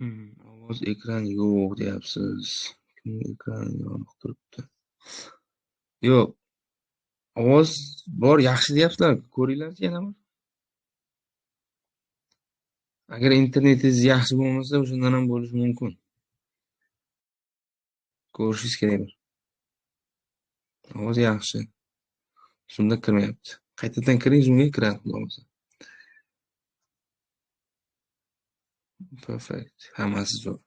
Ovoz ekran yo'q deyapsiz. Kimning ekrani yoniq turibdi? Yo'q. Ovoz bor, yaxshi deyapsizlar. Ko'ringlar yana bir. Agar internetingiz yaxshi bo'lmasa, o'shandan ham bo'lishi mumkin. Ko'rishingiz kerak bir. Ovoz yaxshi. Shunda kirmayapti. Qaytadan kiring, shunga kiradi, xudo bo'lsa. Perfect. Hammasi zo'r.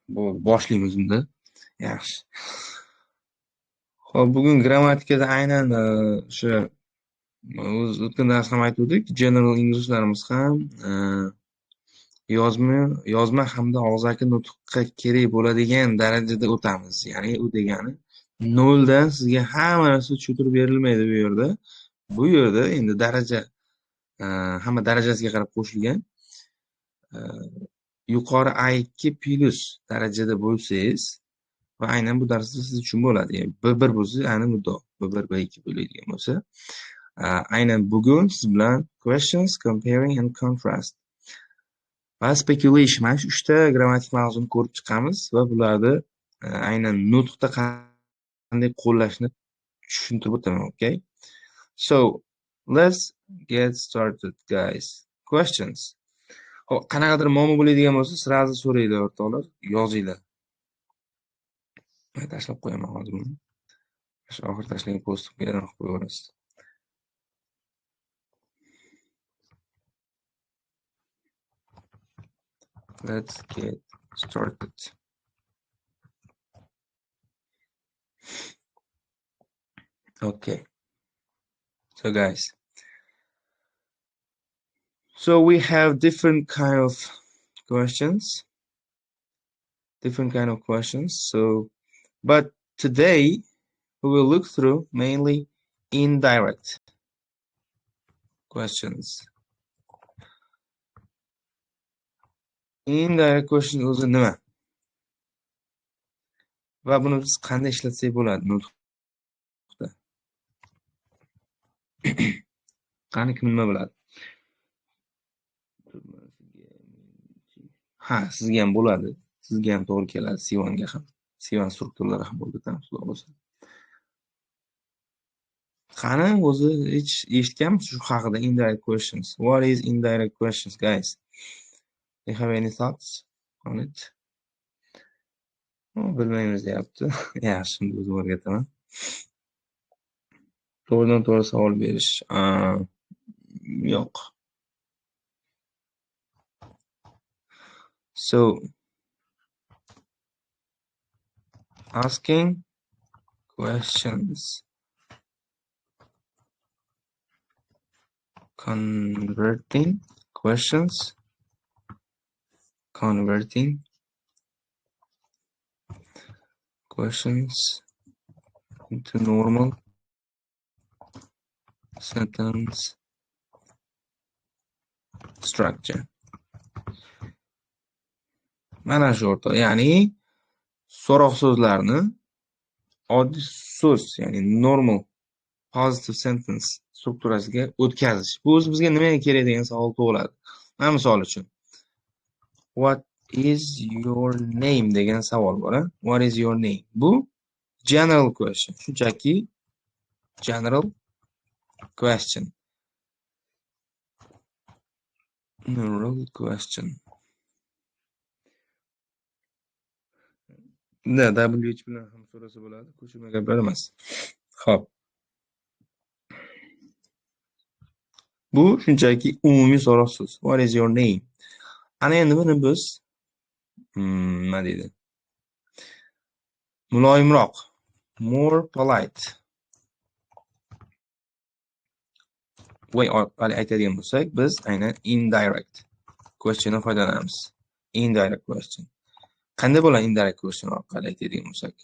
Boshlaymiz unda. Yaxshi. Xo'p, bugun grammatikada aynan o'sha o'tgan dars ham aytdik, general Englishlarimiz ham yozma hamda og'zaki nutqqa kerak bo'ladigan darajada o'tamiz. Ya'ni u degani 0 dan sizga hamma narsa tushuntirib berilmaydi bu yerda. Bu yerda endi daraja hamma darajasiga qarab qo'shilgan. Yuqori A2 plus darajada bo'lsangiz va aynan bu darsda siz uchun bo'ladi. Yani B1 bo'lsa, aynan muddo B1 B2 bo'ladigan bo'lsa, aynan bugun siz bilan questions, comparing and contrast va speculation mana shu 3 ta grammatik mavzuni ko'rib chiqamiz va bularni aynan nutqda qanday qo'llashni tushuntirib o'taman, okay? So, let's get started, guys. Questions. Xo'p, qanaqadir muammo bo'ladigan bo'lsa, sразу so'ranglar, o'rtoqlar, yozinglar. Tashlab qo'yaman hozir buni. Shu oxir tashlagan postimga aniq qo'yaverasiz. Let's get started. Okay. So guys, so we have different kind of questions. So, but today we will look through mainly indirect questions. Indirect question o'zi nima? Va buni biz qanday ishlatsak bo'ladi nutqda? Qani kim nima biladi? Ha, sizga ham bo'ladi. Sizga ham to'g'ri keladi, C1 ga ham. C1 strukturalari ham bo'ldi, xudo bo'lsa. Qani o'zi hech eshitganmisiz shu haqida indirect questions? What is indirect questions, guys? Do you have any thoughts on it? Bilmaymiz deyapti. Yaxshi, o'zim o'rgataman. To'g'ridan to'g'ri savol berish. Yo'q. So, asking questions, converting questions, into normal sentence structure. Mana shu o'rtoq, ya'ni so'roq so'zlarni oddiy so'z, ya'ni normal positive sentence strukturasiga o'tkazish. Bu o'zi bizga nimaga kerak degan savol tug'iladi. Mana misol uchun, what is your name degan savol bor. What is your name? Bu general question. Shunchaki general question. WH bilan ham so'rasa bo'ladi, ko'chirma gaplar emas. Xo'p. Bu shunchaki umumiy so'roq so'z. What is your name? Ana endi buni biz nima deydi? Muloyimroq, more polite way orqali aytadigan bo'lsak, biz aynan indirect questiondan foydalanamiz. Indirect question. Qanday bo'ladi indirect question orqali aytadigan bo'lsak?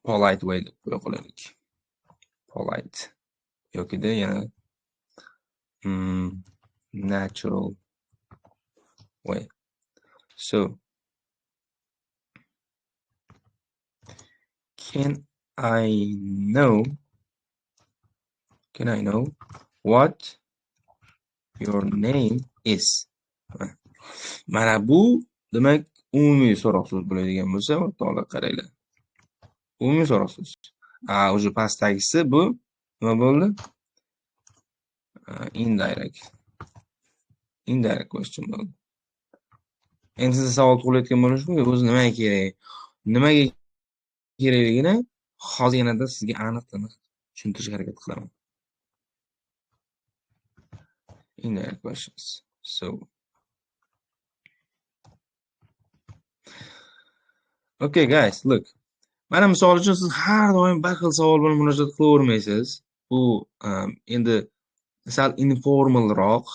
Polite way deb qo'ya qolaylik. Polite yokida yana natural way. So, can I know what Your name is. Mana bu demak umumiy so'roq so'z bo'ladigan bo'lsa, o'rtoqlar qaranglar. Umumiy so'roq so'z. O'sha pastdagisi bu nima bo'ldi? Indirect. Indirect question bo'ldi. Endi siz savol tug'ilayotgan bo'lishi mumkin, o'zi nimaga kerak? Nimaga kerakligini hozir yanada sizga aniq-tiniq tushuntirishga harakat qilaman. Indirect questions. So, okay guys, look. Mana misol uchun siz har doim bir xil savol bilan murojaat qilavermaysiz. Bu endi sal informalroq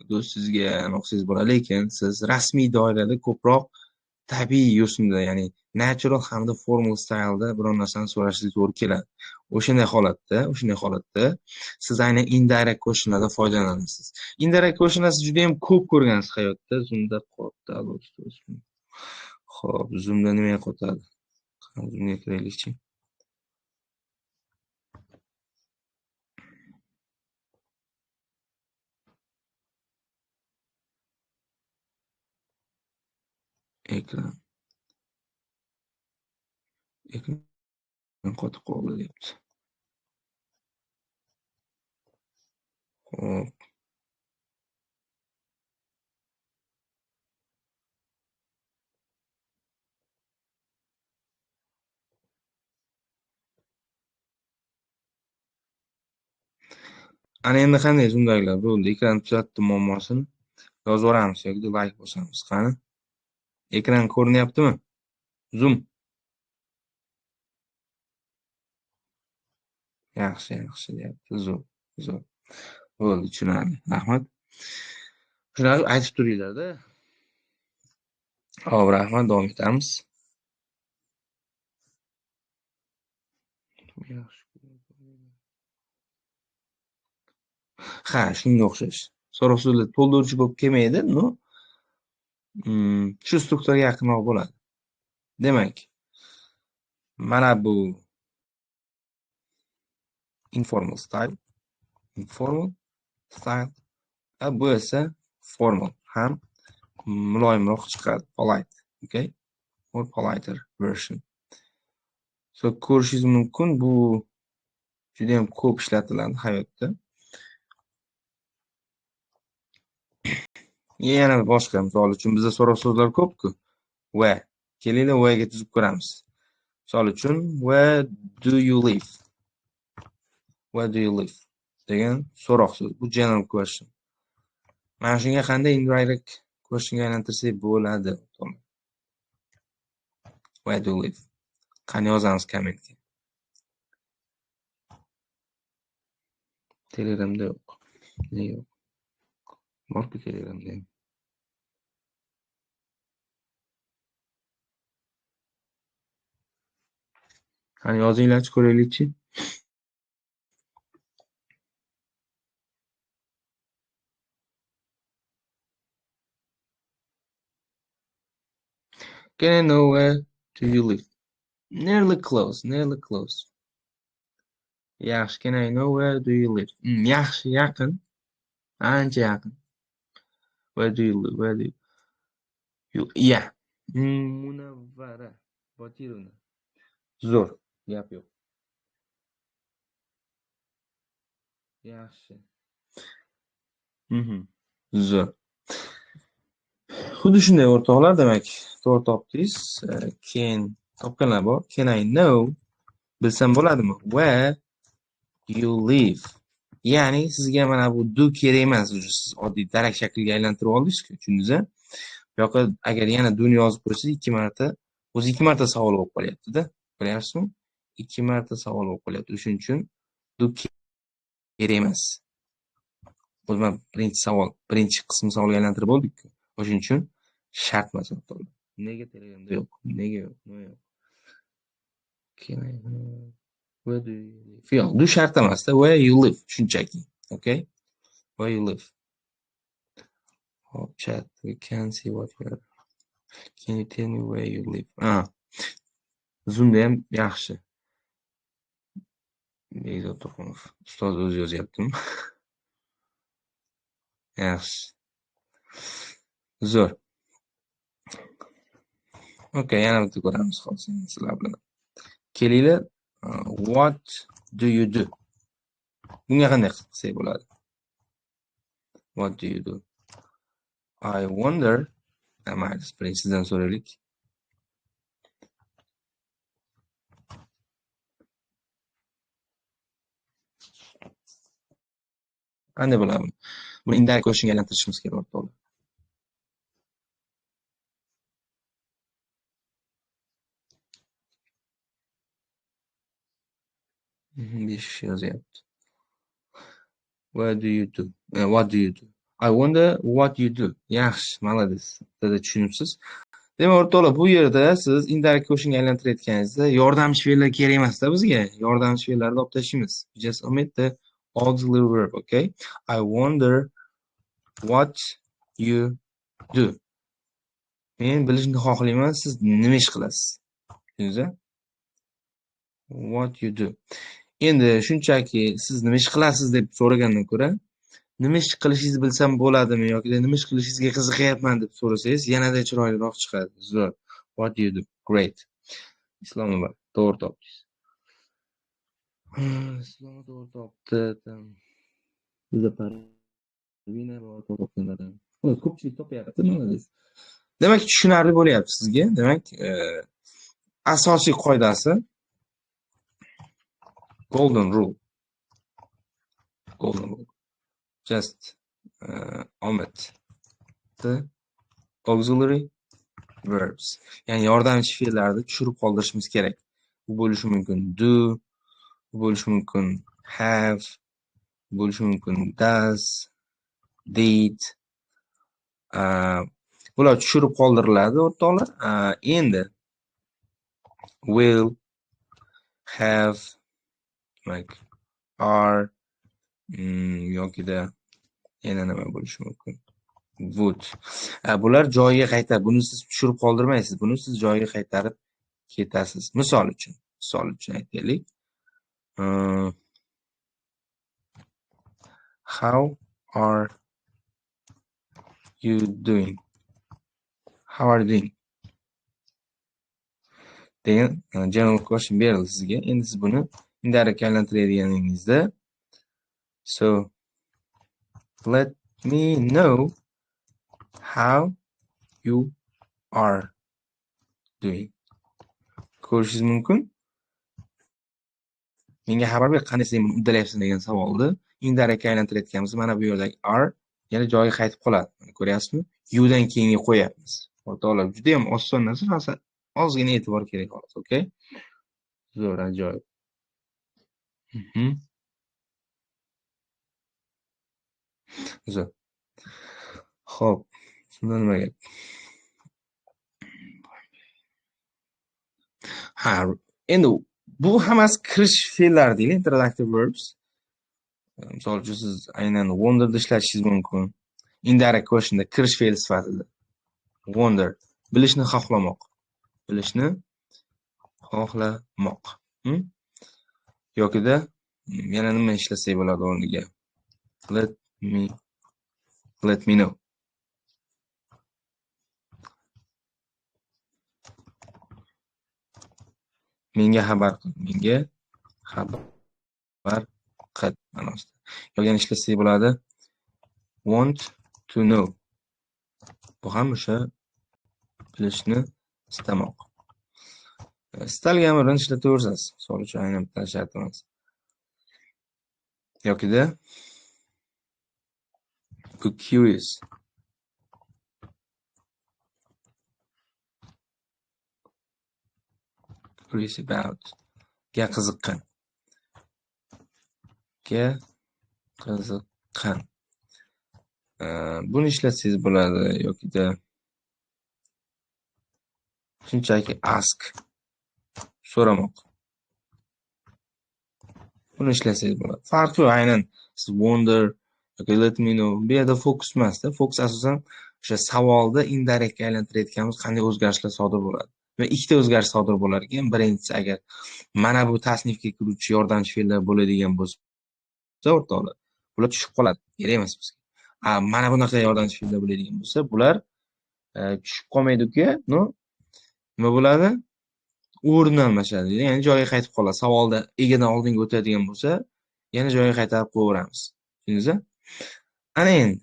do'st sizga anoqsiz bo'ladi, lekin siz rasmiy doirada ko'proq tabiiy yo'sinda, ya'ni natural hamda formal styleda biror narsani so'rashingiz to'g'ri keladi. O'shanday holatda siz aynan indirect questionlardan foydalanasiz. Indirect questionlar siz juda ham ko'p ko'rgansiz hayotda. Zoomda qotadi do'stlar. Xo'p, zoomda nima qotadi? Zoomga kiraylikchi. Ekran qotib qoldi deyapti. Xo'p. Ana endi qanday zoomdagilar bo'ldi? Ekran tuzatdi muammosini. Yozib yuboramiz yoki like bosamiz. Qani? Ekran ko'rinyaptimi? Zoom. Yaxshi deyapti. Zo'r. Bo'ldi, tushunarli. Rahmat. Shunaqa aytib turinglar-da. Xo'p, rahmat, davom etamiz. Shunga o'xshash. So'roq so'zlar to'ldiruvchi bo'lib kelmaydi, no? Shu strukturga yaqinroq bo'ladi. Demak, mana bu informal style. Bu esa formal, ham muloyimroq chiqadi, polite, okay? Or politer version. So ko'rishingiz mumkin, bu juda ham ko'p ishlatiladi hayotda. Yana boshqa misol uchun bizda so'roq so'zlar ko'p-ku. Where. Kelinglar where'ga tuzib ko'ramiz. Misol uchun where do you live? Where do you live? Degan so'roq so'z. Bu general question. Mana shunga qanday indirect questionga aylantirsak bo'ladi. Where do you live? Qani yozamiz kommentga. Telegramda yo'q. Nega yo'q? Borku Telegramda. Qani yozinglarchi, ko'raylikchi. Can I know where do you live? Nearly close. Yaxshi, can I know where do you live? Yaxshi, yaqin. Ancha yaqin. Where do you live? Where do you... Yeah. Munavvara Botirovna. Zo'r. Gap yo'q. Yaxshi. Zo'r. Xuddi shunday o'rtoqlar, demak, to'g'ri topdingiz. Keyin topganlar bor. Can I know? Bilsam bo'ladimi? Where you live? Ya'ni sizga mana bu do kerak emas, siz oddiy darak shakliga aylantirib oldingiz-ku, tushundingiz-a? Bu yoqqa agar yana do'ni yozib qo'ysangiz, ikki marta savol bo'lib qolyapti-da. Bilyapsizmi? 2 marta savol bo'lib qolyapti. Shuning uchun do kerak emas. O'zim birinchi qism savolga aylantirib oldik-ku. Shuning uchun shart emas. Nega Telegramda yo'q? Nega yo'q? Where do you live? Yo'q, du shart emas-da. Where you live shunchaki. Okay? Where you live. Oh, chat, we can see what you are. Can you tell me where you live? Zoomda ham yaxshi. Bekzod To'xunov. Ustoz o'zi yozyaptimi? Yaxshi. Zo'r. Okay, yana bitta ko'ramiz hozir sizlar bilan. Kelinglar. What do you do? Bunga qanday qilsak bo'ladi? What do you do? I wonder. Mayli, sizdan so'raylik. Qanday bo'ladi? Buni indirect questionga aylantirishimiz kerak o'rtoqlar. Besh yozyapti. What do you do? What do you do? I wonder what you do. Yaxshi, malades. Dedi tushunibsiz. Demak, o'rtoqlar, bu yerda siz indirect questionga aylantirayotganingizda yordamchi fe'llar kerak emasda bizga. Yordamchi fe'llarni olib tashlaymiz. Just omit the auxiliary verb, okay? I wonder what you do. Men bilishni xohlayman, siz nima ish qilasiz? Tushundingizmi? What you do. Endi shunchaki siz nima ish qilasiz deb so'ragandan ko'ra, nima ish qilishingizni bilsam bo'ladimi yoki nima ish qilishingizga qiziqyapman deb so'rasangiz, yanada chiroyliroq chiqadi. Zo'r. What do you do? Great. Islomobod. To'g'ri topdingiz. Islomobod to'g'ri topdi. Bizda Parvina bor, to'g'ri topganlardan. Ko'pchilik topyapti, malades. Demak, tushunarli bo'lyapti sizga. Demak, asosiy qoidasi golden rule. Golden rule. Just omit the auxiliary verbs. Ya'ni yordamchi fe'llarni tushirib qoldirishimiz kerak. Bu bo'lishi mumkin do, bu bo'lishi mumkin have, bu bo'lishi mumkin does, did. Bular tushirib qoldiriladi, o'rtoqlar. Endi will, have, like are yokida yana nima bo'lishi mumkin? Would. Bular joyiga qaytarib, buni siz tushirib qoldirmaysiz. Buni siz joyiga qaytarib ketasiz. Misol uchun aytaylik. How are you doing? How are you doing? degan general question berildi sizga. Endi siz buni indirectga aylantiradiganingizda so let me know how you are doing. Ko'rishingiz mumkin. Menga xabar ber, qanday sen buni uddalayapsan degan savolni indirectga aylantirayotganimiz mana bu yerdagi are yana joyiga qaytib qoladi. Ko'ryapsizmi? You dan keyinga qo'yapmiz. O'rtoqlar, juda ham oson narsa, faqat ozgina e'tibor kerak xolos, okay? Zo'r, ajoyib. Zo'r. Xo'p, shunda nima gap? Endi bu hammasi kirish fe'llari deylik, introductive verbs. Misol uchun siz aynan wonder'da ishlatishingiz mumkin. Indirect questionda kirish fe'li sifatida. Wonder, bilishni xohlamoq. Bilishni xohlamoq. Yokida yana nima ishlasak bo'ladi o'rniga? Let me know. Menga xabar qil. Menga xabar qil ma'nosida. Yoki yana ishlasak bo'ladi. Want to know. Bu ham o'sha bilishni istamoq. Istalgan birini ishlataverasiz. Misol uchun aynan bitta shart emas. Yokida be curious. Curious about. Ga qiziqqan. Ga qiziqqan. Buni ishlatsangiz bo'ladi yokida shunchaki ask, so'ramoq. Buni ishlatsangiz bo'ladi. Farqi yo'q, aynan siz wonder yoki let me know. Bu yerda fokus emasda. Fokus asosan o'sha savolda indirectga aylantirayotganimiz qanday o'zgarishlar sodir bo'ladi. Va ikkita o'zgarish sodir bo'lar ekan. Birinchisi, agar mana bu tasnifga kiruvchi yordamchi fe'llar bo'ladigan bo'lsa, o'rtoqlar, bular tushib qoladi. Kerak emas bizga. mana bunaqa yordamchi fe'llar bo'ladigan bo'lsa, bular tushib qolmaydi-ku, no, nima bo'ladi? O'rni almashadi. Ya'ni joyiga qaytib qoladi. Savolda egadan oldinga o'tadigan bo'lsa, yana joyiga qaytarib qo'yaveramiz. Tushundingizmi? Ana endi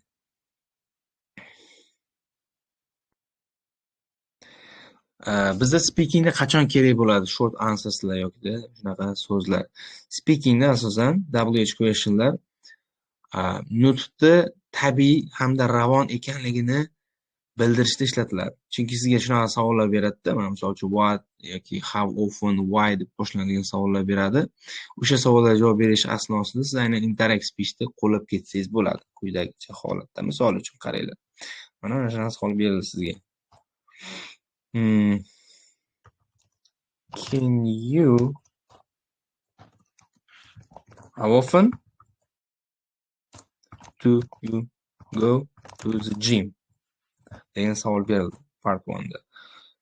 bizda speakingda qachon kerak bo'ladi short answerslar yoki shunaqa so'zlar. Speakingda asosan WH questionlar nutqni tabiiy hamda ravon ekanligini bildirishda ishlatiladi. Chunki sizga shunaqa savollar beradida, mana misol uchun what yoki how often, why deb boshlanadigan savollar beradi. O'sha savollarga javob berish asnosida siz aynan interactive speechda qo'llab ketsangiz bo'ladi. Quyidagicha holatda. Misol uchun qaranglar. Mana shunaqa savol berildi sizga. Can you how often do you go to the gym? degan savol berildi part 1 da.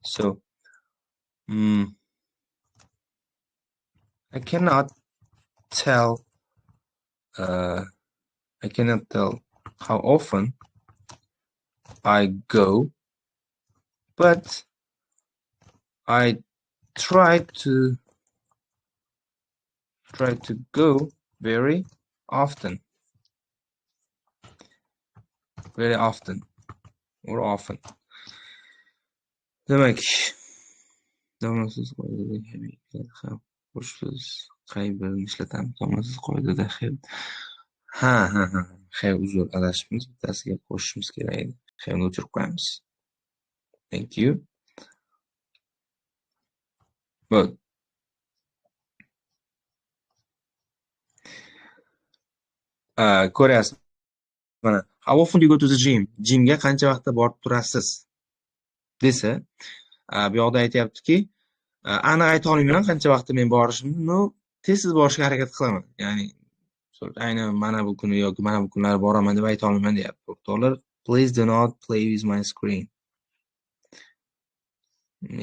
So I cannot tell how often I go, but I try to go very often. Very often or often. Demak, davomsiz qoidada qo'shsiz qay birini ishlatamiz? Davomsiz qoidada ha uzr, adashibmiz. Bittasiga qo'shishimiz kerak edi. Uni o'chirib qo'yamiz. Thank you. Good. Ko'ryapsiz. Mana, how often do you go to the gym? Gymga qancha vaqtda borib turasiz? Desa, bu yoqda aytayaptiki, aniq ayta olmayman qancha vaqtda men borishimni, no, tez borishga harakat qilaman. Ya'ni, aynan mana bu kuni yoki mana bu kunlar boraman deb ayta olmayman deyapti. Doktorlar, please do not play with my screen.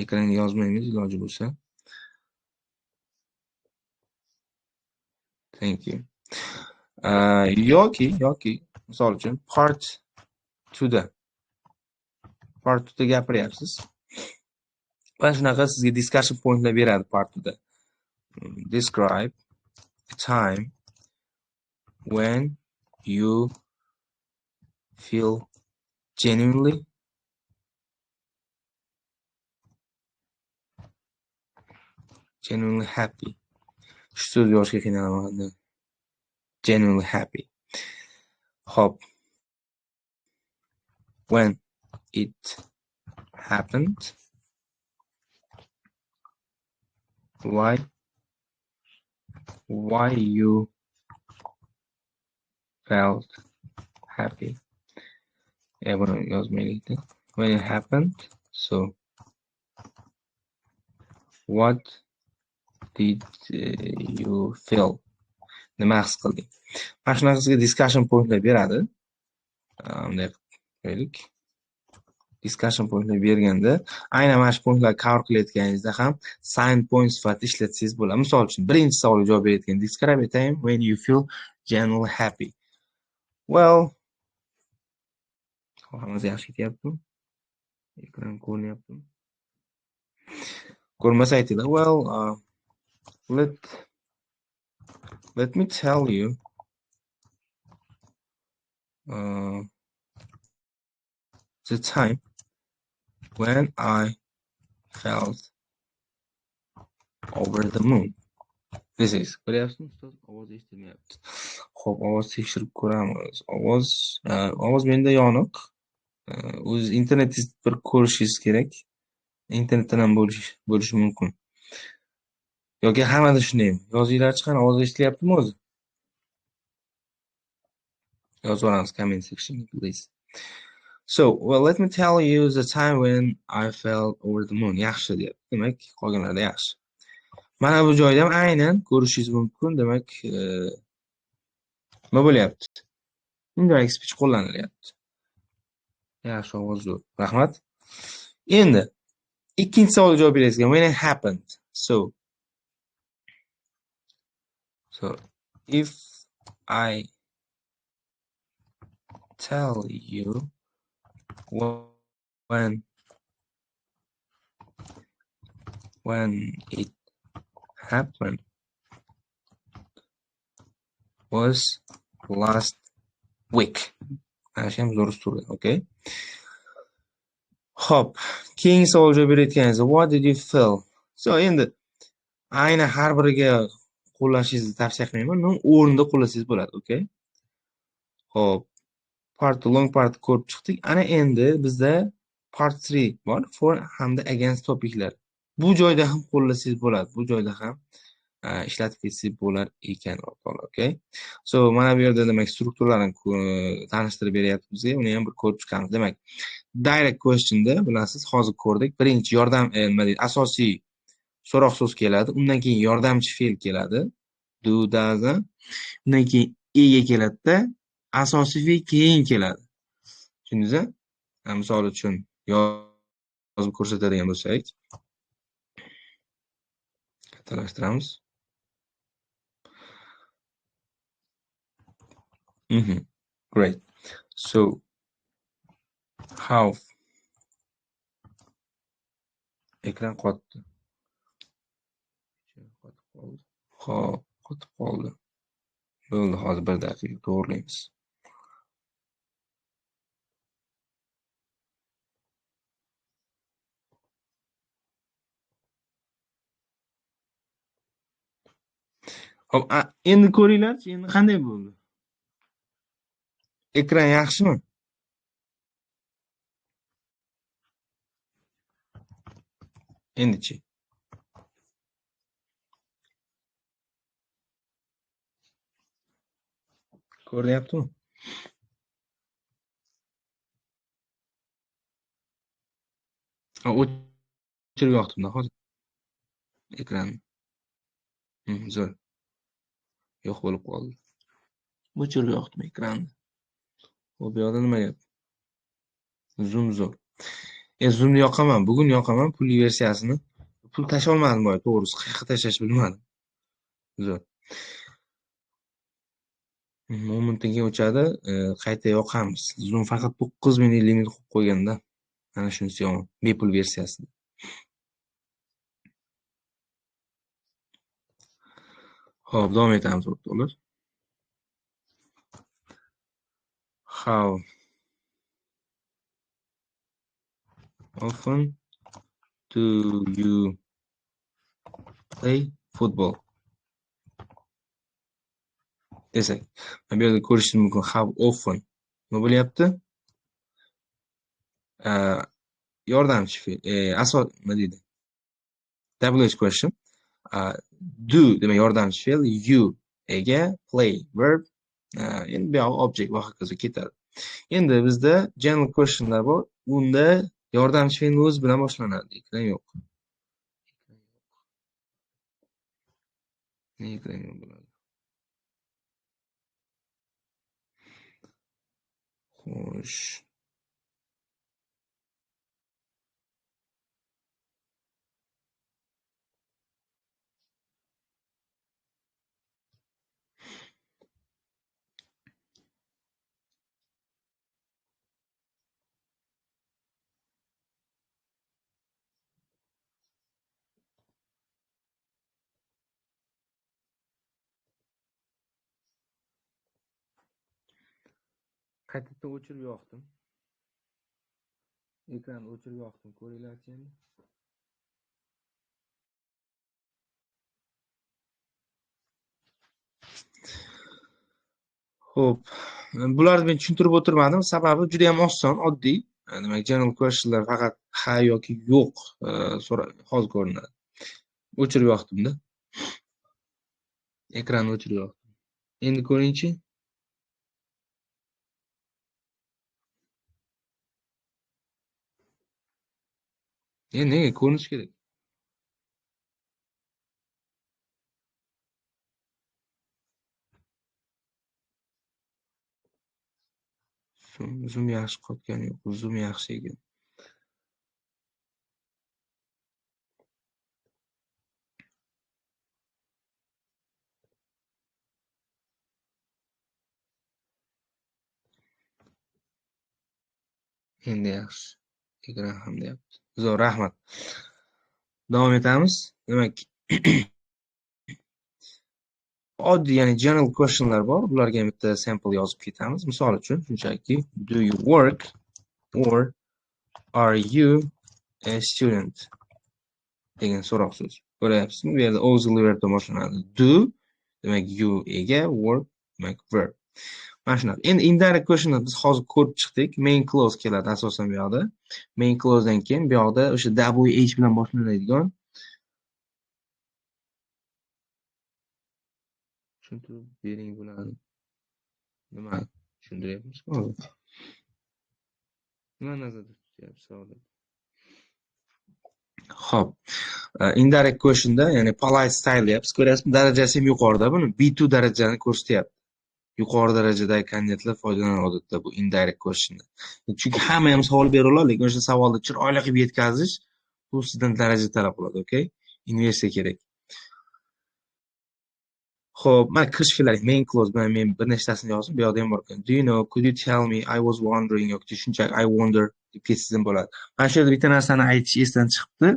Ekranga yozmaymiz iloji bo'lsa. Thank you. yoki misol uchun part 2da gapiryapsiz. Va shunaqa sizga discussion pointlar beradi part 2da. Describe a time when you feel genuinely happy. Shu so'z yozishga qiynalaman. Genuinely happy. Hope. When it happened. Why you felt happy. When it happened. So what did you feel? Nima his qilding? Mana shunaqa sizga discussion pointlar beradi. Bunday qo'yaylik. Discussion pointlar berganda, aynan mana shu pointlarni cover qilayotganingizda ham sign point sifatida ishlatsangiz bo'ladi. Misol uchun, birinchi savolga javob berayotgan describe a time when you feel genuinely happy. Well, hammasi yaxshi ketyapti. Ekran ko'rinyapti. Ko'rmasa aytinglar. Well, let me tell you the time when I felt over the moon. This is. Ko'ryapsizmi ustoz? Ovoz eshitilmayapti. Xo'p, ovoz tekshirib ko'ramiz. Ovoz menda yoniq. O'z internetingiz bir ko'rishingiz kerak. Internetdan ham bo'lishi mumkin. Yoki hammada shundaymi? Yozinglar chiqan, ovoz eshitilyaptimi o'zi? Yozib olamiz comment section, please. So, well, let me tell you the time when I felt over the moon. Yaxshi deyapti. Demak, qolganlarda yaxshi. Mana bu joyda ham aynan ko'rishingiz mumkin. Demak, nima bo'lyapti? Indirect speech qo'llanilyapti. Yaxshi, ovoz zo'r. Rahmat. Endi ikkinchi savolga javob berasizlar. When it happened. So if I tell you when it happened was last week. Asham zo'r turdi, okay? Hop, keyingi savolga berayotganingiz, what did you feel? So endi aynan har biriga qo'llashingizni tavsiya qilmayman, men o'rnida qo'llasangiz bo'ladi, okay? Hop, long part ko'rib chiqdik. Ana endi bizda part 3 bor, for hamda against topiklar. Bu joyda ham qo'llasangiz bo'ladi. Bu joyda ham ishlatib ketsangiz bo'lar ekan, okay? So mana bu yerda demak strukturalarni tanishtirib beryapti bizga. Uni ham bir ko'rib chiqamiz. Demak, direct questionda bilasiz, hozir ko'rdik. Birinchi yordam nima deydi? Asosiy so'roq so'z keladi. Undan keyin yordamchi fe'l keladi. Do, does. Undan keyin ega keladi-da, asosiy fe'l keyin keladi. Tushundingiz-a? Misol uchun yozib ko'rsatadigan bo'lsak, kattalashtiramiz. Great. So how ekran qotdi. Hop, qotib qoldi. Bo'ldi, hozir 1 daqiqa to'g'rilaymiz. Hop, endi ko'ringlarchi, endi qanday bo'ldi? Ekran yaxshimi? Endichi. Ko'ryaptimi? O'chirib yoqdim-da hozir. Ekranni. Zo'r. Yo'q bo'lib qoldi. O'chirib yoqdim ekranni. Xo'p, bu yoqda nima gap? Zoom zo'r. Zoomni yoqaman. Bugun yoqaman pulli versiyasini. Pul tasholmadim boya, to'g'risi. Qayerga tashlash bilmadim. Zo'r. Momentdan keyin o'chadi, qayta yoqamiz. Zoom faqat 9 minut limit qo'yib qo'yganda. Mana shunisi yomon. Bepul versiyasi. Xo'p, davom etamiz o'rtoqlar. How often do you play football? Desak, bu yerda ko'rishingiz mumkin. How often nima bo'lyapti? Yordamchi fe'l. Nima deydi? WH question. Do demak yordamchi fe'l, you ega, play verb, endi bu yoq object va hokazo ketadi. Endi bizda general questionlar bor. Unda yordamchi fe'l o'zi bilan boshlanadi. Ekran yo'q. Ekran yo'q bo'ladi. Xo'sh. Qaytadan o'chirib yoqdim. Ekranni o'chirib yoqdim. Ko'ringlarchi endi. Xo'p, bularni men tushuntirib o'tirmadim. Sababi juda ham oson, oddiy. Demak, general questionlar faqat ha yoki yo'q hozir ko'rinadi. O'chirib yoqdim-da. Ekranni o'chirib yoqdim. Endi ko'ringchi. Nega ko'rinish kerak? Zoom yaxshi qotgani yo'q. Zoom yaxshi ekan. Endi yaxshi. Ekran ham deyapti. Zo'r, rahmat. Davom etamiz. Demak, oddiy, ya'ni general questionlar bor. Bularga ham bitta sample yozib ketamiz. Misol uchun, shunchaki do you work or are you a student degan so'roq so'z. Ko'ryapsizmi? Bu yerda auxiliary verb boshlanadi. Do demak you ega, work demak verb. Mana shunaqa. Endi indirect questionni biz hozir ko'rib chiqdik. Main clause keladi asosan bu yoqda. Main clausedan keyin bu yoqda o'sha WH bilan boshlanadigan tushuntirib bering bo'ladi. Nima tushuntiryapmiz hozir? Nima nazarda tutyapsiz hozir? Xo'p. Indirect questionda, ya'ni polite style deyapsiz. Ko'ryapsizmi? Darajasi ham yuqorida buni. B2 darajani ko'rsatyapti. Yuqori darajadagi kandidatlar foydalanadi odatda bu indirect questionda. Chunki hamma ham savol bera oladi, lekin o'sha savolni chiroyli qilib yetkazish bu sizdan daraja talab qiladi, okay? Investitsiya kerak. Xo'p, mana kirish fe'llari main clause bilan men bir nechtasini yozdim. Bu yoqda ham bor ekan. Do you know, could you tell me, I was wondering yoki shunchaki I wonder deb ketsangiz ham bo'ladi. Mana shu yerda bitta narsani aytish esdan chiqibdi.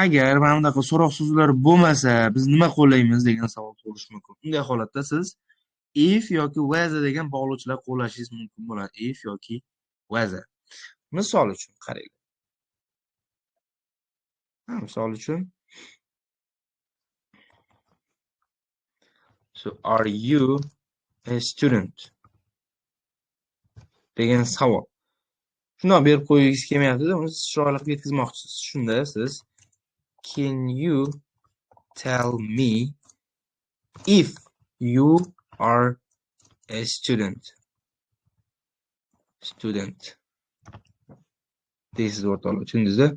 Agar mana bunaqa so'roq so'zlar bo'lmasa, biz nima qo'llaymiz degan savol tug'ilishi mumkin. Unday holatda siz if yoki whether degan bog'lovchilar qo'llashingiz mumkin bo'ladi. If yoki whether. Misol uchun qarang. Misol uchun so are you a student degan savol. Shundoq berib qo'ygingiz kelmayapti-da, uni chiroyli qilib yetkazmoqchisiz. Shunda siz can you tell me if you are a student deysiz o'rtoqlar, tushundingizda?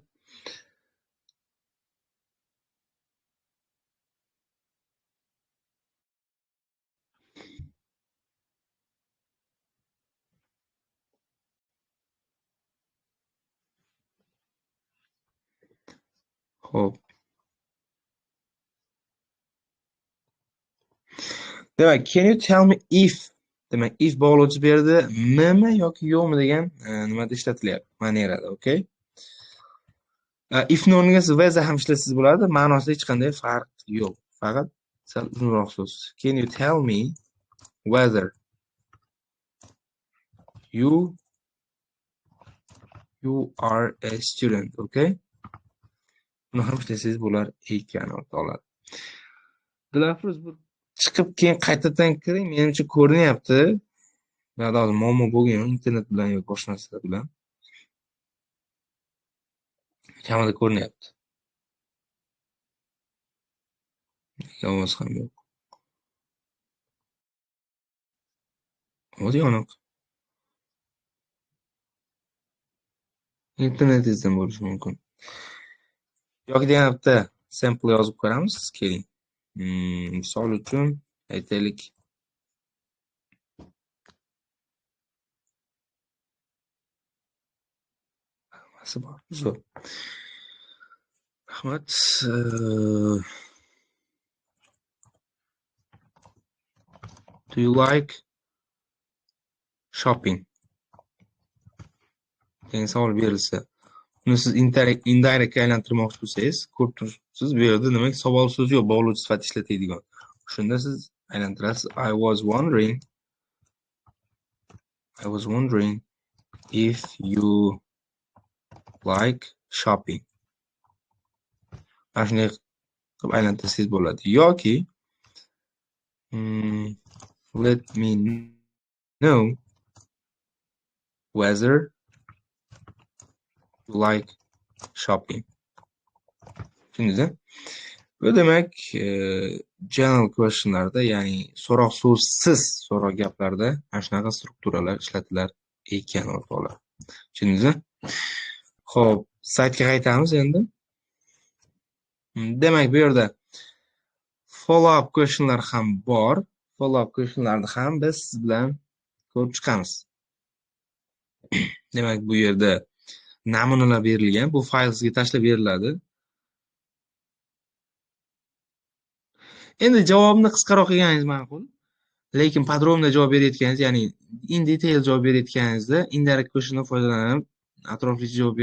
Xo'p. Demak, can you tell me if demak if bog'lovchi bu yerda mmi yoki yo'qmi degan nimada ishlatilyapti, manierada, okay? If o'rniga siz whether ham ishlatsangiz bo'ladi, ma'nosida hech qanday farq yo'q. Faqat sal uzunroq so'z. Can you tell me whether you are a student, okay? Buni ham ishlatsangiz bo'lar ekan, o'rtoqlar. Dilafruz, bu chiqib keyin qaytadan kiring, menimcha ko'rinyapti. Yo'qda hozir muammo bo'lgan internet bilan yoki boshqa narsalar bilan. Kamida ko'rinyapti. Ovoz ham yo'q. Hozir yo'q. Internetingizdan bo'lishi mumkin. Yoki yana bitta sample yozib ko'ramiz, keling. Misol uchun aytaylik. Hammasi bor. Zo'r. Rahmat. Do you like shopping? degan savol berilsa, uni siz indirect aylantirmoqchi bo'lsangiz, ko'rib turibsiz, bu yerda demak savol so'z yo'q, bog'lovchi sifatida ishlatadigan. Shunda siz aylantirasiz. I was wondering if you like shopping. Mana shunday qilib aylantirsangiz bo'ladi. Yoki let me know whether you like shopping. Tushundingizmi? Bu demak general questionlarda, ya'ni so'roq so'zsiz so'roq gaplarda mana shunaqa strukturalar ishlatilar ekan, o'rtoqlar. Tushundingizmi? Xo'p, saytga qaytamiz endi. Demak, bu yerda follow up questionlar ham bor. Follow up questionlarni ham biz siz bilan ko'rib chiqamiz. Demak, bu yerda namunalar berilgan. Bu fayl sizga tashlab beriladi. Endi javobni qisqaroq qilganingiz ma'qul. Lekin podrobno javob berayotganingiz, ya'ni in detail javob berayotganingizda indirect questiondan foydalanib atroflicha javob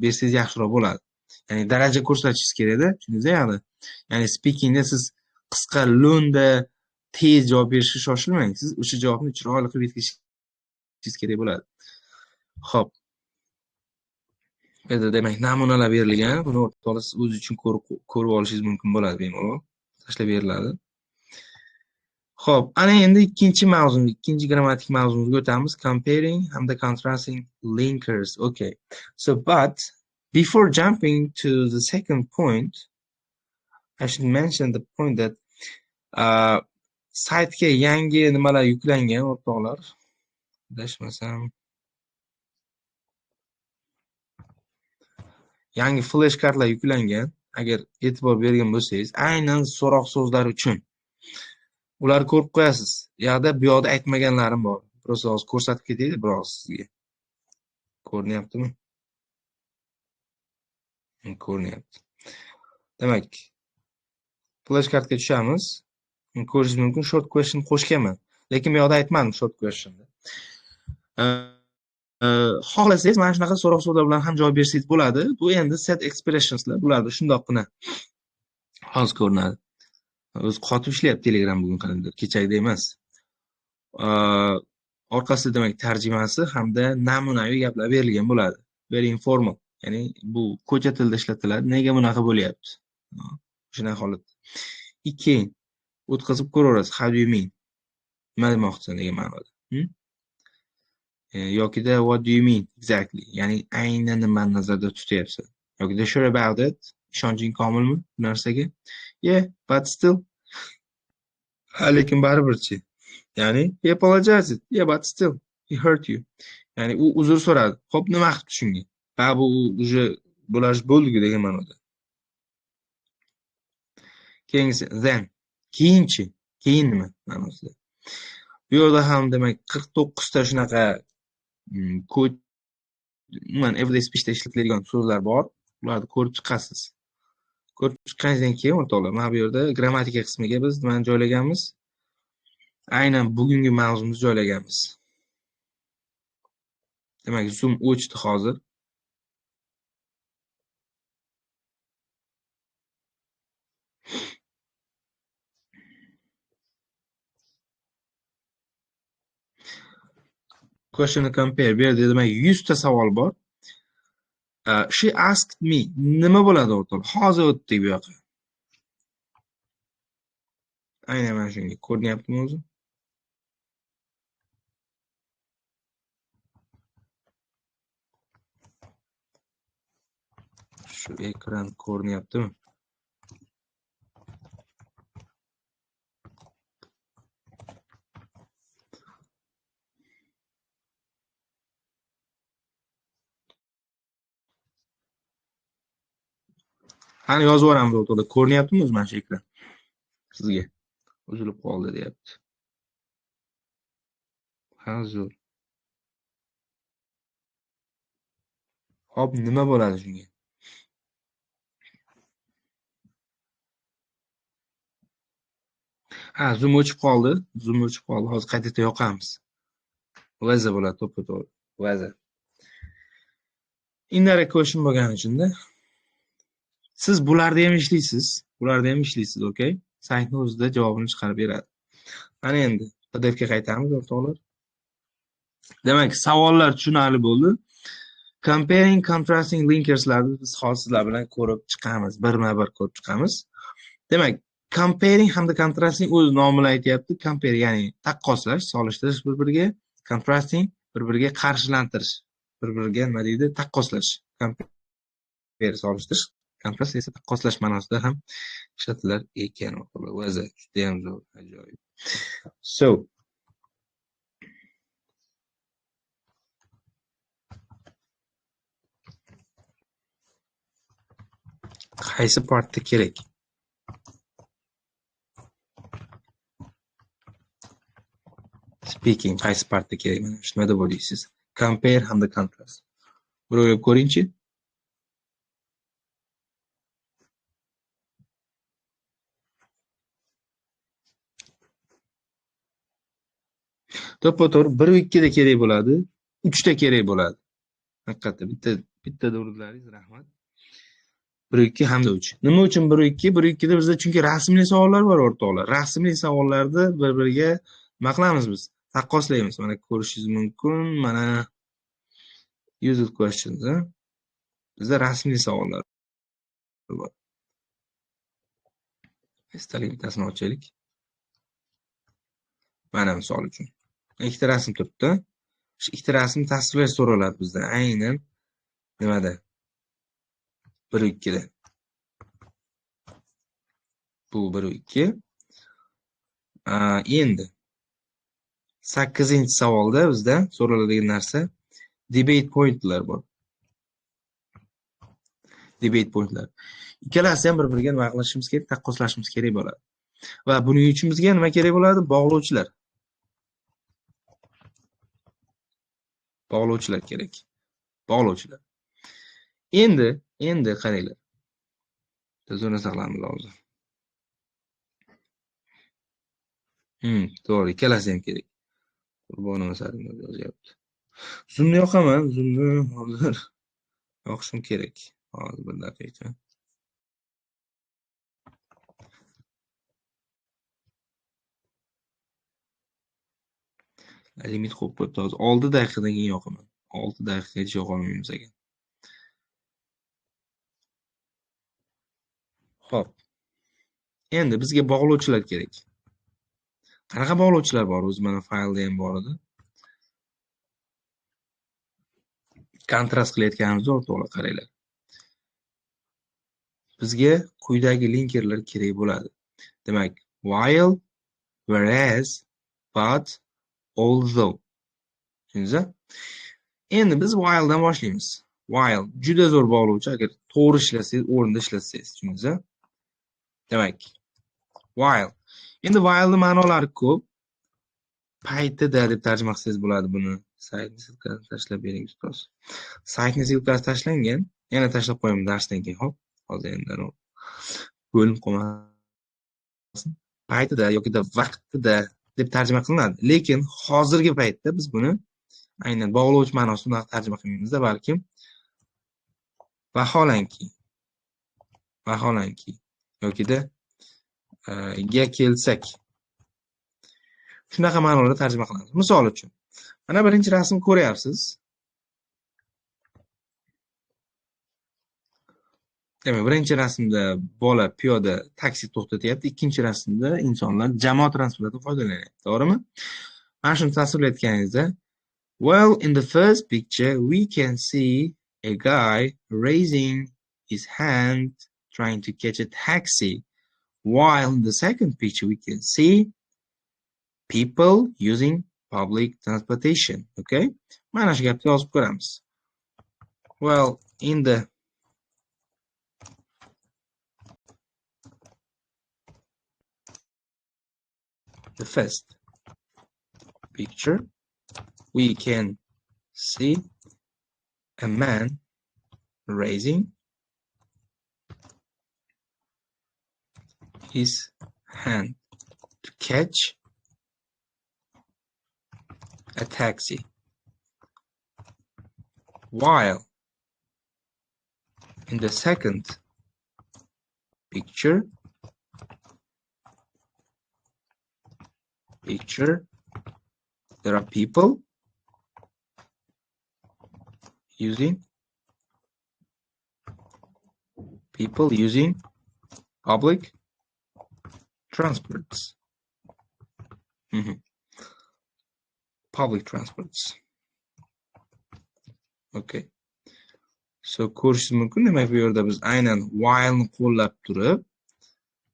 bersangiz yaxshiroq bo'ladi. Ya'ni daraja ko'rsatishingiz kerak-da, tushundingizmi yo'qmi? Ya'ni speakingda siz qisqa, lo'nda, tez javob berishga shoshilmang. Siz o'sha javobni chiroyli qilib yetkazishingiz kerak bo'ladi. Xo'p. Bu yerda demak namunalar berilgan. Buni o'rtoqlar siz o'zingiz uchun ko'rib olishingiz mumkin bo'ladi bemalol. Tashlab beriladi. Xo'p, ana endi ikkinchi grammatik mavzumizga o'tamiz. Comparing hamda contrasting linkers. Okay. So, but before jumping to the second point, I should mention the point that saytga yangi nimalar yuklangan o'rtoqlar. Adashmasam, yangi flash kartlar yuklangan. Agar e'tibor bergan bo'lsangiz, aynan so'roq so'zlar uchun ular ko'rib qo'yasiz. Yo'qda bu yoqda aytmaganlarim bor. Biroz hozir ko'rsatib ketaylik biroz sizga. Ko'rinyaptimi? Ko'rinyapti. Demak, flash kartga tushamiz. Ko'rishingiz mumkin, short question qo'shganman. Lekin bu yoqda aytmadim short questionda. Xohlasangiz mana shunaqa so'roq so'zlar bilan ham javob bersangiz bo'ladi. Bu endi set expressionslar. Bularda shundoqqina hozir ko'rinadi. O'zi qotib ishlayapti Telegram bugun qanday, kechagidek emas. Orqasida demak tarjimasi hamda namunaviy gaplar berilgan bo'ladi. Very informal. Ya'ni bu ko'cha tilida ishlatiladi. Nega bunaqa bo'lyapti? Shunaqa holatda. Keyin o'tkazib ko'raverasiz. How do you mean? Nima demoqchisan degan ma'noda. Yokida what do you mean exactly? Ya'ni aynan nimani nazarda tutyapsan? Yokida sure about it? Ishonching komilmi bu narsaga? Yeah, but still. Lekin baribirchi. Ya'ni he apologized. Yeah, but still he hurt you. Ya'ni u uzr so'radi. Xo'p, nima qilibdi shunga? Bu уже bo'lash bo'ldi degan ma'noda. Keyingisi then. Keyinchi. Keyin nima ma'nosida? Bu yerda ham demak 49 ta shunaqa umuman everyday speechda ishlatiladigan so'zlar bor. Ularni ko'rib chiqasiz. Ko'rib chiqqaningizdan keyin o'rtoqlar, mana bu yerda grammatika qismiga biz nimani joylaganmiz? Aynan bugungi mavzumizni joylaganmiz. Demak, zoom o'chdi hozir. Question compare. Bu yerda demak 100 ta savol bor. She asked me. Nima bo'ladi o'rtoqlar? Hozir o'tdik bu yoqqa. Aynan mana shunga ko'rinyaptimi o'zi? Shu ekran ko'rinyaptimi? Qani yozib yuboramiz o'rtoqlar. Ko'rinyaptimi o'zi mana shu ekran? Sizga uzilib qoldi deyapti. Hozir. Hop, nima bo'ladi shunga? Zoom o'chib qoldi. Hozir qaytadan yoqamiz. Vaza bo'ladi, to'ppa-to'g'ri. Vaza. Indirect question bo'lgani uchun-da. Siz bularda ham ishlaysiz, okay? Saytning o'zida javobini chiqarib beradi. Mana endi PDF ga qaytamiz o'rtoqlar. Demak, savollar tushunarli bo'ldi. Comparing, contrasting linkerslarni biz hozir sizlar bilan ko'rib chiqamiz. Birma-bir ko'rib chiqamiz. Demak, comparing hamda contrasting o'z nomini aytyapti. Compare ya'ni taqqoslash, solishtirish bir-biriga, contrasting bir-biriga qarshilantirish. Bir-biriga nima deydi? Taqqoslash. Compare solishtirish, contrast esa taqqoslash ma'nosida ham ishlatilar ekan. O'zi juda ham zo'r, ajoyib. So, qaysi partda kerak? Speaking qaysi partda kerak? Mana shu nimada bo'laysiz? Compare hamda contrast. Bir o'ylab ko'ringchi. To'ppa-to'g'ri 1 va 2 da kerak bo'ladi, 3 da kerak bo'ladi. Haqiqatda bitta dovrinlaringiz rahmat. 1-2 hamda 3. Nima uchun 1-2? 1-2da bizda chunki rasmli savollar bor o'rtoqlar. Rasmli savollarni bir-biriga nima qilamiz biz? Taqqoslaymiz. Mana ko'rishingiz mumkin. Mana used questions. Bizda rasmli savollar bor. Esdalik bittasini ochaylik. Mana misol uchun. Ikkita rasm turibdi. Shu ikkita rasmni tasvirlash so'raladi bizdan. Aynan nimada? 1-2 da. Bu 1-2. Endi 8-savolda bizda so'raladigan narsa debate pointlar bor. Debate pointlar. Ikkalasi ham bir-biriga nima qilishimiz kerak? Taqqoslashimiz kerak bo'ladi. Va buning uchun bizga nima kerak bo'ladi? Bog'lovchilar. Bog'lovchilar kerak. Bog'lovchilar. Endi qaranglar. Tezroq saqlamiz hozir. To'g'ri, ikkalasi ham kerak. Qurbonim asarimda yozyapti. Zoomni yoqaman, zoomni hozir yoqishim kerak. Hozir bir daqiqa. Limit qo'yib qo'yibdi hozir. 6 daqiqadan keyin yoqaman. 6 daqiqagacha yoqolmaymiz ekan. Xo'p. Endi bizga bog'lovchilar kerak. Qanaqa bog'lovchilar bor? O'zi mana faylda ham bor edi. Kontrast qilayotganimizda o'rtoqlar qaranglar. Bizga quyidagi linkerlar kerak bo'ladi. Demak, while, whereas, but, although. Tushundingizmi? Endi biz while dan boshlaymiz. While juda zo'r bog'lovchi, agar to'g'ri ishlasangiz, o'rinda ishlasangiz, tushundingizmi? Demak, while. Endi while'ning ma'nolari ko'p. Paytida deb tarjima qilsangiz bo'ladi buni. Saytni silkasini tashlab bering ustoz. Saytni silkasi tashlangan. Yana tashlab qo'yaman darsdan keyin, xo'p? Hozir endi bo'linib qolmasin. Paytida yoki vaqtida deb tarjima qilinadi. Lekin hozirgi paytda biz buni aynan bog'lovchi ma'nosida tarjima qilmaymizda, balkim vaholanki yokida ga kelsak shunaqa ma'nolarda tarjima qilamiz. Misol uchun, mana birinchi rasmni ko'ryapsiz. Demak, birinchi rasmda bola piyoda taksi to'xtatyapti, ikkinchi rasmda insonlar jamoat transportidan foydalanyapti, to'g'rimi? Mana shuni tasvirlayotganingizda, well, in the first picture we can see a guy raising his hand trying to catch a taxi, while in the second picture we can see people using public transportation. Okay? Mana shu gapni yozib ko'ramiz. Well, in the first picture we can see a man raising his hand to catch a taxi, while in the second picture there are people using public transports. Public transports. Okay. So ko'rishingiz mumkin. Demak, bu yerda biz aynan while ni qo'llab turib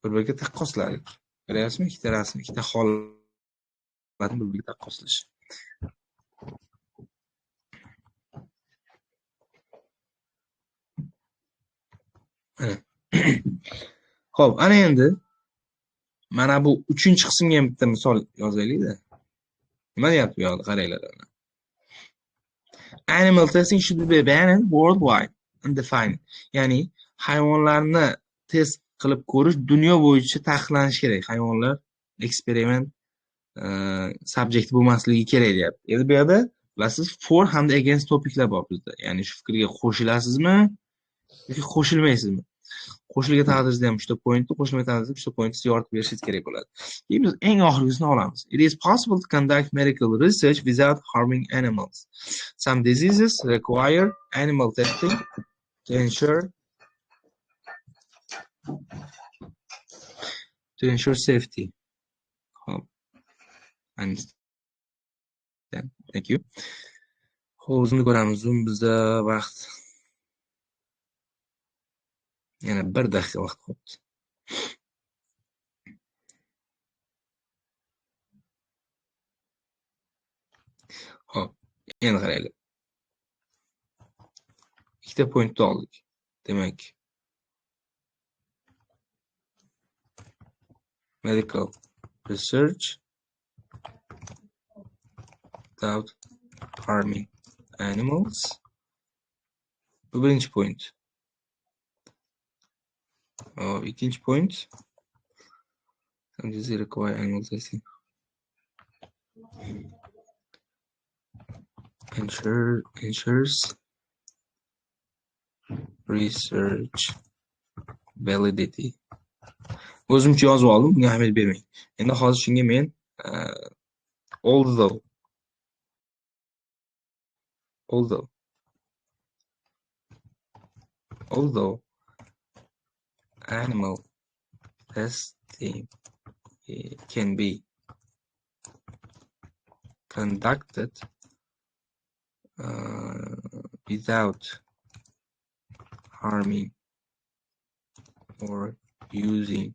bir-biriga taqqosladik. Ko'ryapsizmi? Ikkita rasm, ikkita holatni bir-biriga taqqoslash. Xo'p, ana endi mana bu 3-qismga ham bitta misol yozaylik-da. Nima deyapti bu yoqda? Qaranglar. Animal testing should be banned worldwide and defined. Ya'ni hayvonlarni test qilib ko'rish dunyo bo'yicha taqiqlanishi kerak. Hayvonlar eksperiment subject bo'lmasligi kerak deyapti. Endi bu yerda Bilasiz, for hamda against topiklar bor bizda. Ya'ni shu fikrga qo'shilasizmi yoki qo'shilmaysizmi? Qo'shilgan taqdirda ham uchta pointni, qo'shilmagan taqdirda uchta pointni yoritib berishingiz kerak bo'ladi. Keyin biz eng oxirgisini olamiz. It is possible to conduct medical research without harming animals. Some diseases require animal testing to ensure safety. Hop, understand. Thank you. Xo'p, o'zini ko'ramiz. Zoom bizda vaqt yana 1 daqiqa vaqt qolibdi. Hop, endi qaranglar. Ikkita pointni oldik. Demak, medical research without harming animals. Bu birinchi point. Ikkinchi point. Some diseases require animal testing. Ensures research validity. O'zimcha yozib oldim, bunga ahamiyat bermang. Endi hozir shunga men although animal testing can be conducted without harming or using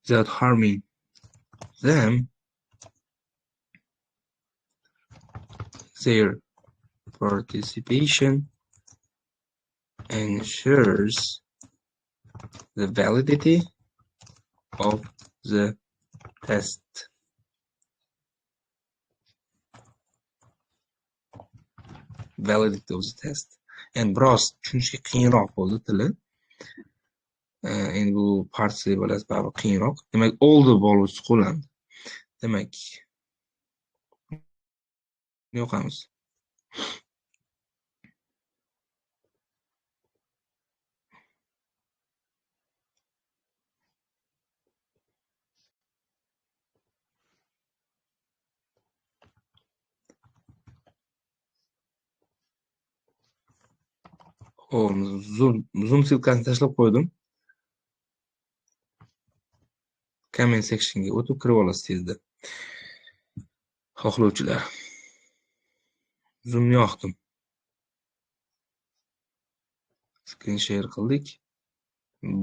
without harming them, their participation ensures the validity of the test. Validity of the test. And biroz tushunishga qiyinroq bo'ldi tili. Endi bu partiya bo'lasiz, baribir qiyinroq. Demak, oldi bo'luvchi qo'llandi. Demak, yo'qamiz. Zoom silkasini tashlab qo'ydim. Comment sectionga o'tib kirib olasiz tezda. Xohlovchilar. Zoomni yoqdim. Screen share qildik.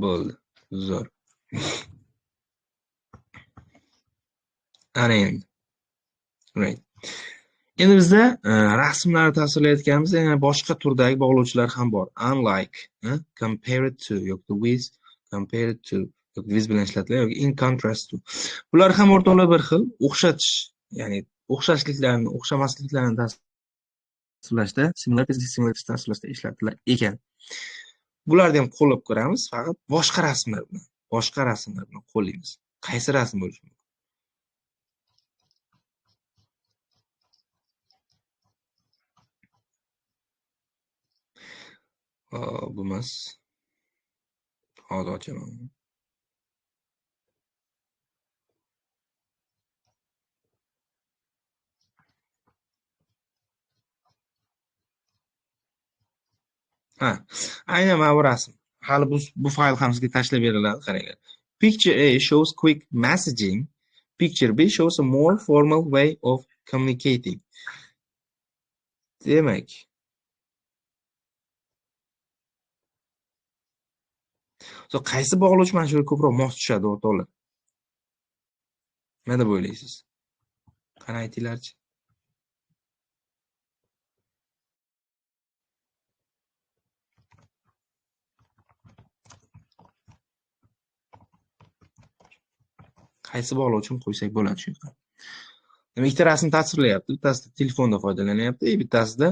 Bo'ldi. Zo'r. Ana endi. Right. Endi bizda rasmlarni tasvirlayotganimizda yana boshqa turdagi bog'lovchilar ham bor. Unlike, compared to yoki with, compared to yoki with bilan ishlatiladi yoki in contrast to. Bular ham o'rtoqlar bir xil o'xshatish, ya'ni o'xshashliklarni, o'xshamasliklarini tasvirlashda, similarity tasvirlashda ishlatilar ekan. Bularni ham qo'llab ko'ramiz, faqat boshqa rasmlar bilan qo'llaymiz. Qaysi rasm bo'lishi mumkin? Bu emas. Hozir ochaman. Aynan mana bu rasm. Hali bu fayl ham sizga tashlab beriladi, qaranglar. Picture A shows quick messaging. Picture B shows a more formal way of communicating. Demak, qaysi bog'lovchi mana shunga ko'proq mos tushadi, o'rtoqlar? Nima deb o'ylaysiz? Qani aytinglarchi? Qaysi bog'lovchini qo'ysak bo'ladi shu yerga. Demak, ikkita rasm tasvirlayapti. Bittasida telefonda foydalanyapti, bittasida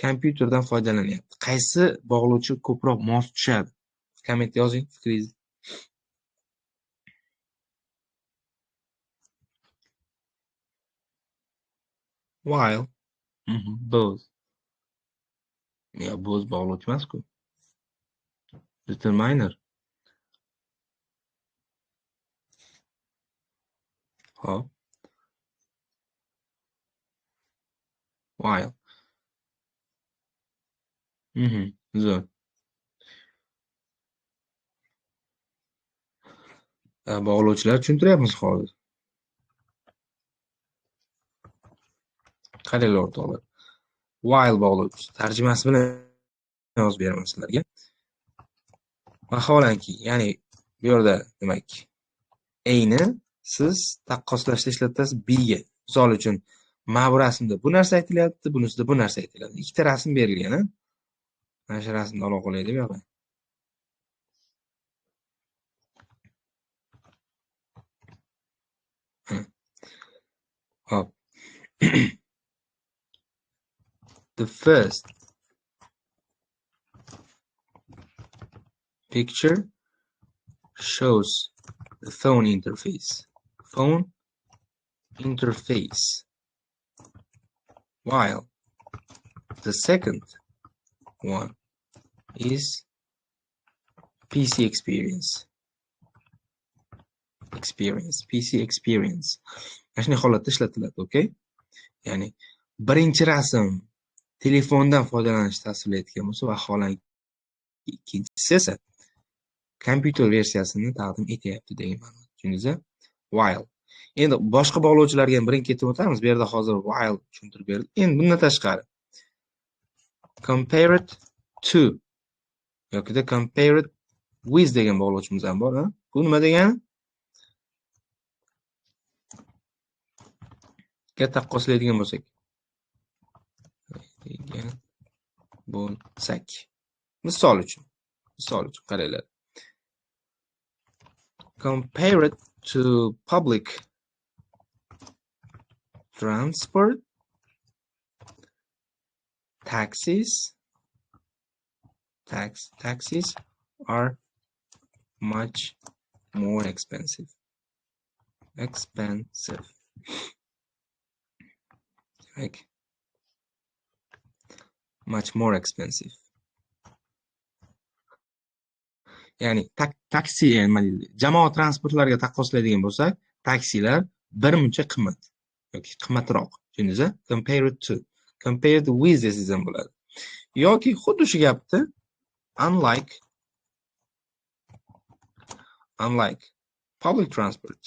kompyuterdan foydalanyapti. Qaysi bog'lovchi ko'proq mos tushadi? Komment yozing fikringizni. While. Both. Ya both bog'lovchi emas-ku. Determiner. Hop. While. Zo'r. Bog'lovchilar tushuntiryapmiz hozir. Qaranglar o'rtoqlar. While bog'lovchisi. Tarjimasi bilan yozib beraman sizlarga. Vaholanki, ya'ni bu yerda demak, A ni siz taqqoslashda ishlatasiz B ga. Misol uchun, mana bu rasmda bu narsa aytilyapti, bunisida bu narsa aytiladi. Ikkita rasm berilgan, ha? Mana shu rasmni ola qo'yaylik bu yoqqa. Hop. The first picture shows the phone interface. Phone interface. While the second one is PC experience. PC experience. Mana shunday holatda ishlatiladi, okay? Ya'ni birinchi rasm telefondan foydalanishni tasvirlayotgan bo'lsa, vaholanki ikkinchisi esa kompyuter versiyasini taqdim etyapti degan ma'no. Tushundingizmi? While. Endi boshqa bog'lovchilarga ham birin ketib o'tamiz. Bu yerda hozir while tushuntirib berdi. Endi bundan tashqari compare it to yokida compare it with degan bog'lovchimiz ham bor, ha? Bu nima degani? Ga taqqoslaydigan bo'lsak. Misol uchun qaranglar. Compare it to public transport. Taxis are much more expensive. Like much more expensive. Ya'ni taksi, jamoat transportlariga taqqoslaydigan bo'lsak, taksilar bir muncha qimmat yoki qimmatroq. Tushundingizmi? Compare it to. Compare it with desangiz ham bo'ladi. Yoki xuddi shu gapni unlike public transport.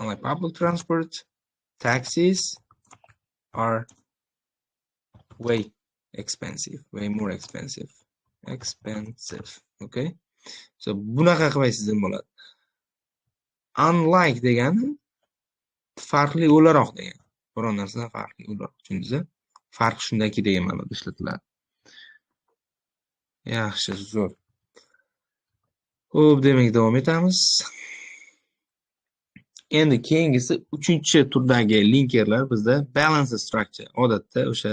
Unlike public transport, taxis are way more expensive. Okay? So bunaqa qilmaysiz ham bo'ladi. Unlike degani farqli o'laroq degan. Biron narsadan farqli o'laroq. Tushundingizmi? Farq shundaki degan ma'noda ishlatiladi. Yaxshi, zo'r. Xo'p, demak davom etamiz. Endi keyingisi 3-turdagi linkerlar bizda balance structure. Odatda o'sha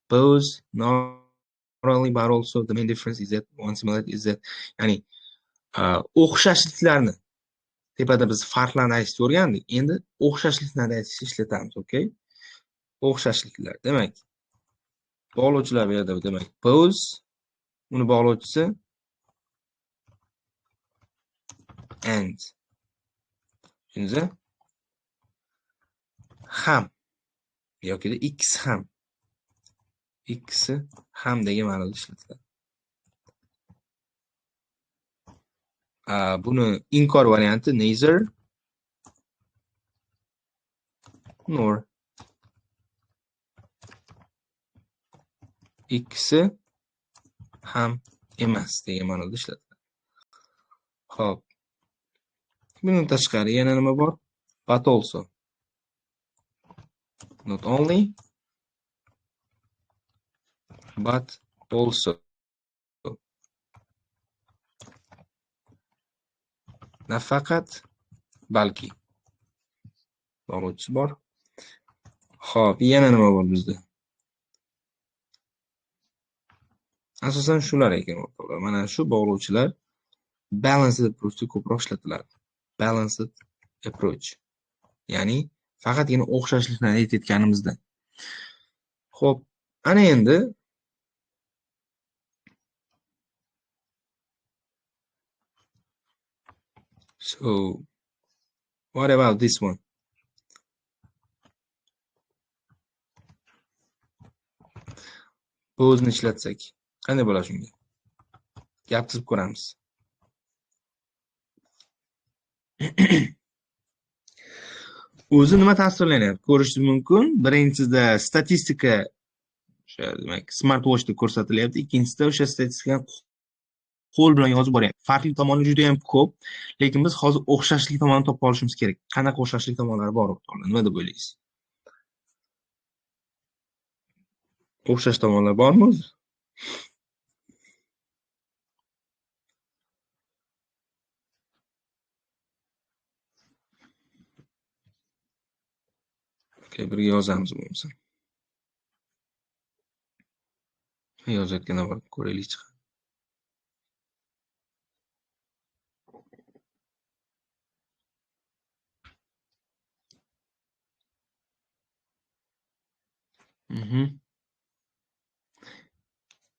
both not only but also the main difference is that one similarity is that, ya'ni o'xshashliklarni tepada biz farqlarni aytishni o'rgandik. Endi o'xshashliklarni aytishni ishlatamiz, okay? O'xshashliklar. Demak, bog'lovchilar bu yerda demak both, uni bog'lovchisi and. Tushundingizmi? Ham yoki x ham. X ham degan ma'noda ishlatiladi. Buni inkor varianti neither nor. X ham emas degan ma'noda ishlatiladi. Xo'p. Bundan tashqari yana nima bor? But also. Not only, but also. Nafaqat, balki. Bog'lovchisi bor. Xo'p, yana nima bor bizda? Asosan shular ekan o'rtoqlar. Mana shu bog'lovchilar balanced approachda ko'proq ishlatiladi. Balanced approach. Ya'ni faqatgina o'xshashlikni aytayotganimizda. Xo'p, ana endi so what about this one? Bu o'zini ishlatsak qanday bo'ladi shunga? Gap tuzib ko'ramiz. O'zi nima tasvirlanyapti? Ko'rishingiz mumkin. Birinchisida statistika o'sha demak smartwatchda ko'rsatilyapti. Ikkinchisida o'sha statistikani qo'l bilan yozib boryapti. Farqli tomoni juda ham ko'p, lekin biz hozir o'xshashlik tomonini topib olishimiz kerak. Qanaqa o'xshashlik tomonlari bor o'rtoqlar? Nima deb o'ylaysiz? O'xshash tomonlar bormi o'zi? Okay, birga yozamiz bo'lmasa. Yozayotganda bor ko'raylik chiqadi.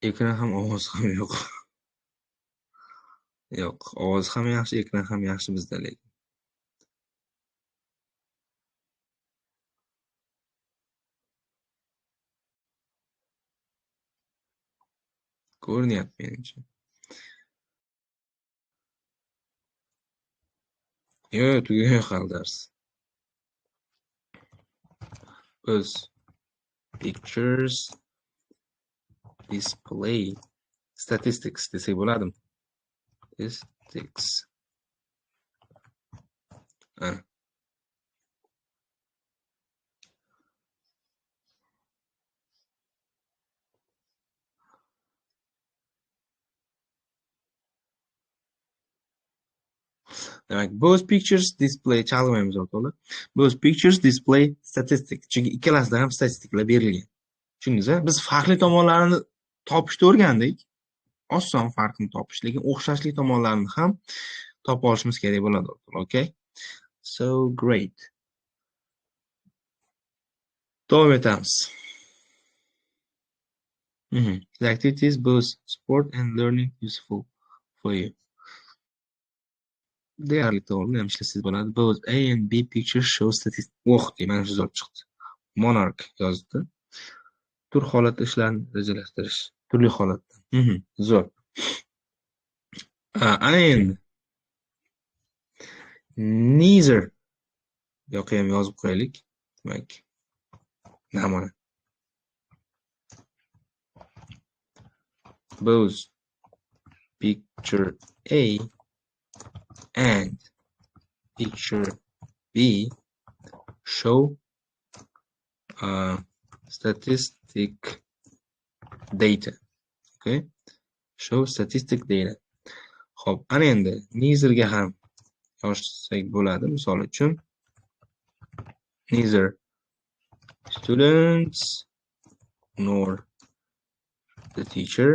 Ekran ham ovoz ham yo'q. Yo'q, ovoz ham yaxshi, ekran ham yaxshi bizda lekin. Ko'rinyapti menimcha. Yo'q, tugagan hali dars. Biz pictures display statistics desak bo'ladimi? Statistics. Demak, both pictures display chalg'maymiz o'rtoqlar. Both pictures display statistics. Chunki ikkalasida ham statistiklar berilgan. Tushundingizmi? Biz farqli tomonlarini topishni o'rgandik. Oson farqni topish, lekin o'xshashlik tomonlarini ham topib olishimiz kerak bo'ladi o'rtoqlar. Okay? So great. Davom etamiz. The activity is both sport and learning useful for you. Deyarli to'g'ri, ham ishlasangiz bo'ladi. Both A and B pictures show statistics. Mana shu so'z chiqdi. Monarch yozdi. Tur holat ishlarni rejalashtirish. Turli holatda. Zo'r. Ana endi. Neither. Yo'q ham yozib qo'yaylik. Demak, namuna. Both picture A and picture B show statistic data. Okay? Show statistic data. Xo'p, ana endi neitherga ham yozsak bo'ladi. Misol uchun neither students nor the teacher.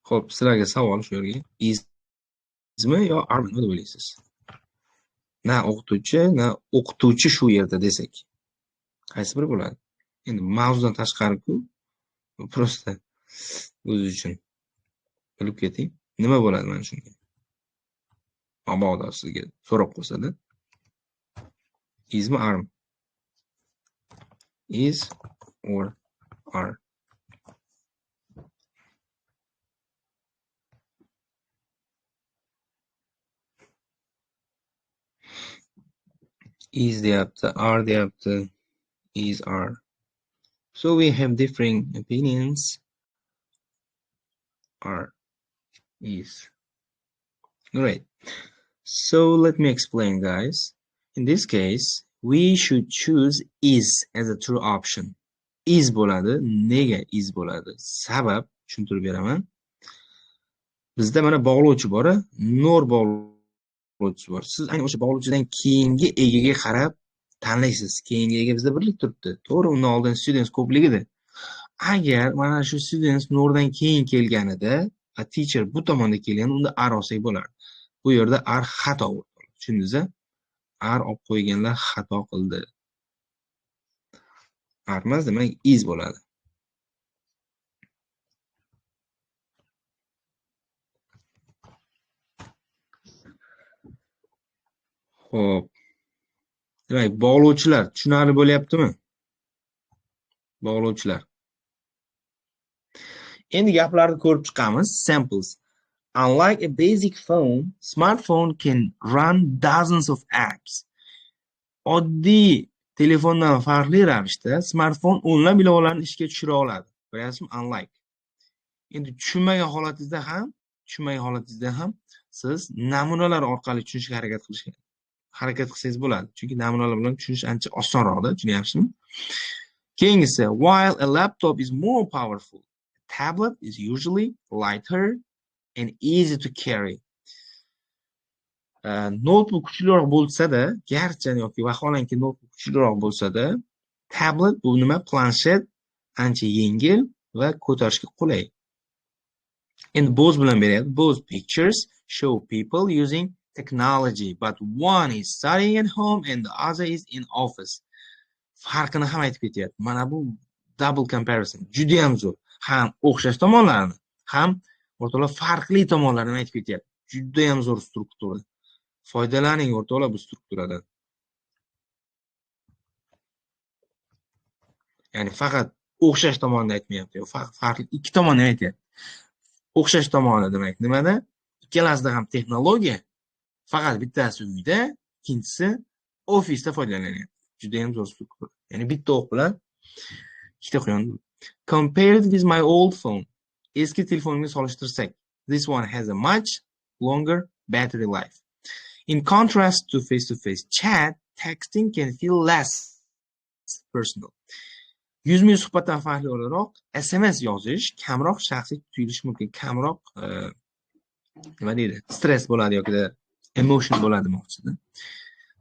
Xo'p, sizlarga savol shu yerga. Ismi yo are nima deb o'ylaysiz? Na o'qituvchi shu yerda desak. Qaysi biri bo'ladi? Endi mavzudan tashqari-ku. Prosta o'zi uchun bilib keting. Nima bo'ladi mana shunga? Mabodo sizga so'rab qo'ysa-da. Ismi are? Is or are? Is deyapti, are deyapti, is are. So we have differing opinions. Are, is. Great. So let me explain, guys. In this case, we should choose is as a true option. Is bo'ladi. Nega is bo'ladi? Sabab tushuntirib beraman. Bizda mana bog'lovchi bor, nor bog'lovchisi bor. Siz ayni o'sha bog'lovchidan keyingi egaga qarab tanlaysiz. Keyingi ega bizda birlik turibdi. To'g'ri, undan oldin students ko'pligida. Agar mana shu students nordan keyin kelganida, a teacher bu tomonda kelgan, unda are olsak bo'lardi. Bu yerda are xato bo'ldi. Tushundingiz-a? Are olib qo'yganlar xato qildi. Are emas, demak is bo'ladi. Xo'p. Demak, bog'lovchilar tushunarli bo'lyaptimi? Bog'lovchilar. Endi gaplarni ko'rib chiqamiz. Samples. Unlike a basic phone, smartphone can run dozens of apps. Oddiy telefondan farqli ravishda smartfon o'nlab ilovalarni ishga tushira oladi. Ko'ryapsizmi? Unlike. Endi tushunmagan holatingizda ham siz namunalar orqali tushunishga harakat qilsangiz bo'ladi. Chunki namunalar bilan tushunish ancha osonroq-da, tushunyapsizmi? Keyingisi, while a laptop is more powerful, a tablet is usually lighter and easy to carry. Notebook kuchliroq bo'lsa-da, garchi yoki vaholanki notebook kuchliroq bo'lsa-da, tablet bu nima? Planshet ancha yengil va ko'tarishga qulay. Endi both bilan beryapti. Both pictures show people using technology, but one is studying at home and the other is in office. Farqini ham aytib ketyapti. Mana bu double comparison. Juda ham zo'r. Ham o'xshash tomonlarini, ham o'rtoqlar farqli tomonlarini aytib ketyapti. Juda ham zo'r struktura. Foydalaning o'rtoqlar bu strukturadan. Ya'ni faqat o'xshash tomonni aytmayapti, farqli ikki tomonni aytyapti. O'xshash tomoni demak nimada? Ikkalasida ham texnologiya, faqat bittasi uyda, ikkinchisi ofisda foydalanyapti. Juda ham zo'r struktura. Ya'ni bitta o'q bilan ikkita quyon. Compared with my old phone. Eski telefonimga solishtirsak, this one has a much longer battery life. In contrast to face-to-face chat, texting can feel less personal. Yuzma-yuz suhbatdan farqli o'laroq, SMS yozish kamroq shaxsiy tuyulishi mumkin, kamroq nima deydi? Stress bo'ladi yoki emotion bo'ladi demoqchida.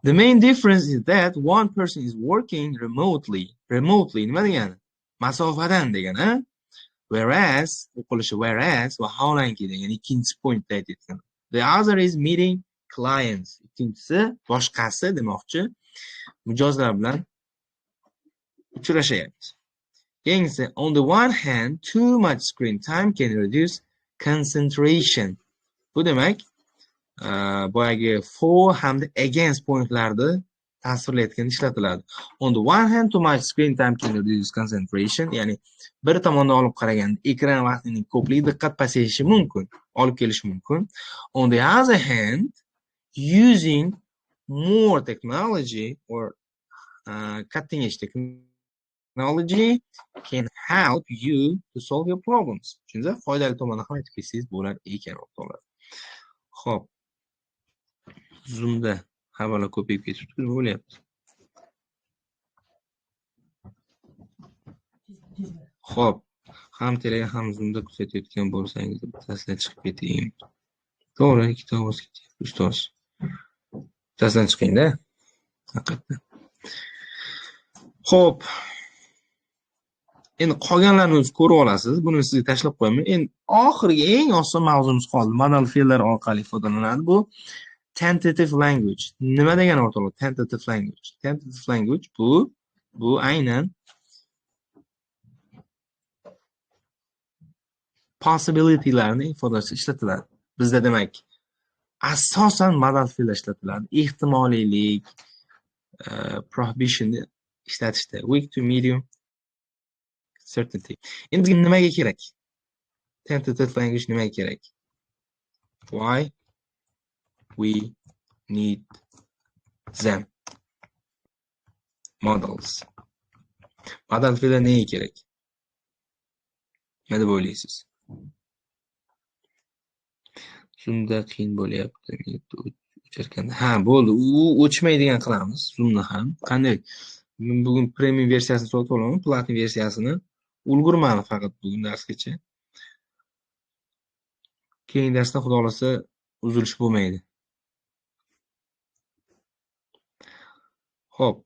The main difference is that one person is working remotely. Remotely nima degani? Masofadan degani, whereas o'qilishi vaholanki degani ikkinchi pointda aytayotgan. The other is meeting clients. Ikkinchisi boshqasi demoqchi, mijozlar bilan uchrashyapti. Keyingisi, on the one hand, too much screen time can reduce concentration. Bu demak, boyagi for hamda against pointlarni tasvirlayotgan ishlatiladi. On the one hand, too much screen time can reduce concentration, ya'ni bir tomondan olib qaraganda ekran vaqtining ko'pligi diqqat pasayishi mumkin, olib kelishi mumkin. On the other hand, using more technology or cutting edge technology can help you to solve your problems. Shunda foydali tomonini ham aytib ketsangiz bo'lar ekan o'rtoqlar. Xo'p. Zoomda havola ko'payib ketibdi, nima bo'lyapti? Xo'p. Ham tele ham zoomda kuzatayotgan bo'lsangiz, bittasidan chiqib keting. To'g'ri, ikkita ovoz ketyapti, ustoz. Bittasidan chiqing-da. Haqiqatdan. Xo'p. Endi qolganlarni o'zingiz ko'rib olasiz. Buni sizga tashlab qo'yaman. Endi oxirgi eng oson mavzumiz qoldi. Modal fe'llar orqali foydalanadi. Bu tentative language. Nima degani o'rtoqlar? Tentative language. Tentative language bu aynan possibility'larni ifodalashga ishlatiladi. Bizda demak asosan modal fe'llar ishlatiladi. Ehtimoliylik, prohibitionni ishlatishda. Weak to medium certainty. Endi bizga nimaga kerak? Tentative language nimaga kerak? Why we need them? Models. Modal fe'llar nega kerak? Nima deb o'ylaysiz? Zoomda qiyin bo'lyapti. O'chirganda. Ha, bo'ldi. U o'chmaydigan qilamiz. Zoomni ham. Qanday? Men bugun premium versiyasini sotib olaman, platin versiyasini ulgurmadi faqat bugun darsgacha. Keyingi darsda xudo xolasa uzilish bo'lmaydi. Xo'p.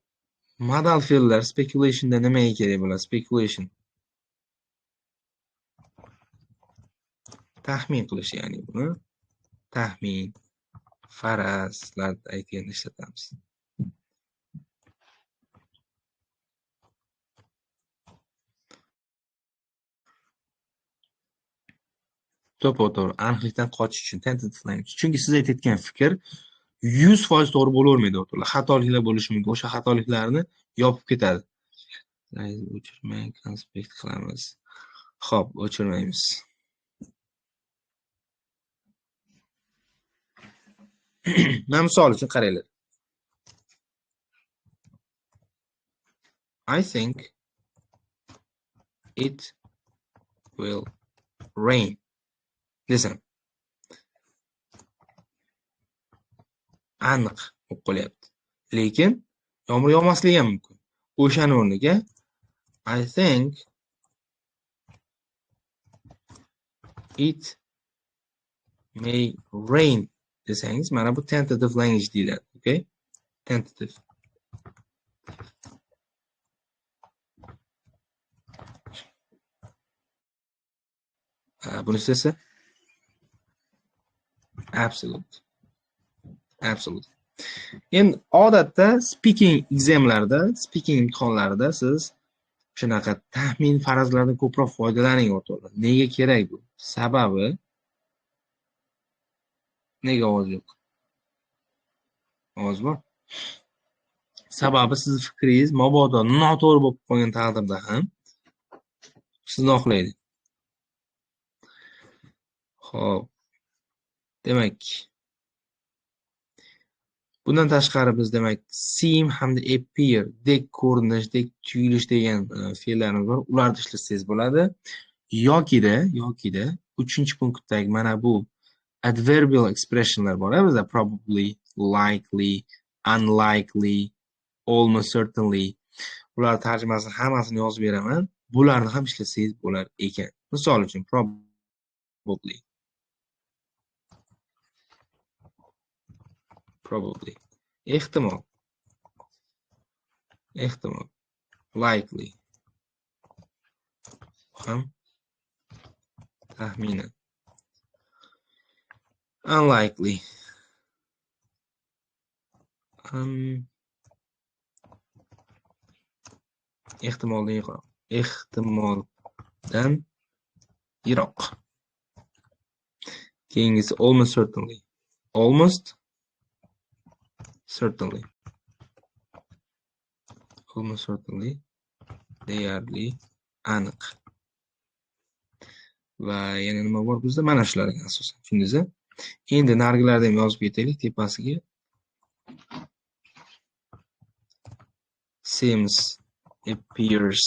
Modal fe'llar speculationda nimaga kerak bo'ladi? Speculation. Taxmin qilish, ya'ni buni taxmin. farazlar aytganda ishlatamiz. To'ppa-to'g'ri aniqlikdan qochish uchun tentative language. Chunki siz aytayotgan fikr 100% to'g'ri bo'lavermaydi o'rtoqlar. Xatoliklar bo'lishi mumkin. O'sha xatoliklarni yopib ketadi. O'chirmay konspekt qilamiz. Xo'p, o'chirmaymiz. Mana misol uchun qaranglar. I think it will rain. Desam. Aniq bo'lib qolyapti. Lekin yomg'ir yog'masligi ham mumkin. O'shani o'rniga I think it may rain desangiz, mana bu tentative language deyiladi, okay? Tentative. Bunisi esa absolute. Absolute. Endi odatda speaking examlarda, speaking imtihonlarida siz shunaqa taxmin farazlardan ko'proq foydalaning o'rtoqlar. Nega kerak bu? Sababi nega ovoz yo'q? Ovoz bor. Sababi siz fikringiz mabodo noto'g'ri bo'lib qolgan taqdirda ham sizni oqlaydi. Xo'p. Demak, bundan tashqari biz demak seem hamda appear dek ko'rinish, dek tuyulish degan fe'llarimiz bor. Ularni ishlasangiz bo'ladi. Yokida 3-punktdagi mana bu adverbial expressionlar bor, bizda probably, likely, unlikely, almost certainly. Bular tarjimasini hammasini yozib beraman. Bularni ham ishlasangiz bo'lar ekan. Misol uchun probably. Ehtimol. Likely. Ham taxminan. Unlikely. Ehtimoldan yiroq. Keyingisi almost certainly. Almost certainly. Deyarli aniq. Va yana nima bor bizda? Mana shular asosan. Tushundingizmi? Endi narigilarni ham yozib ketaylik tepasiga. Seems, appears.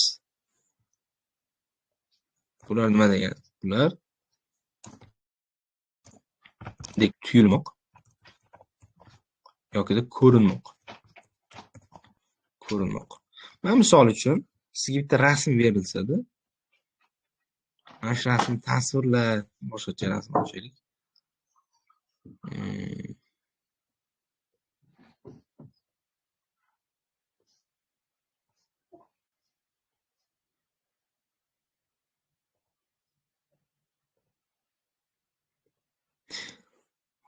Bular nima degani? Bular dek tuyulmoq yoki ko'rinmoq. Mana misol uchun sizga bitta rasm berilsa-da, mana shu rasmni tasvirlab, boshqacha rasm ochaylik.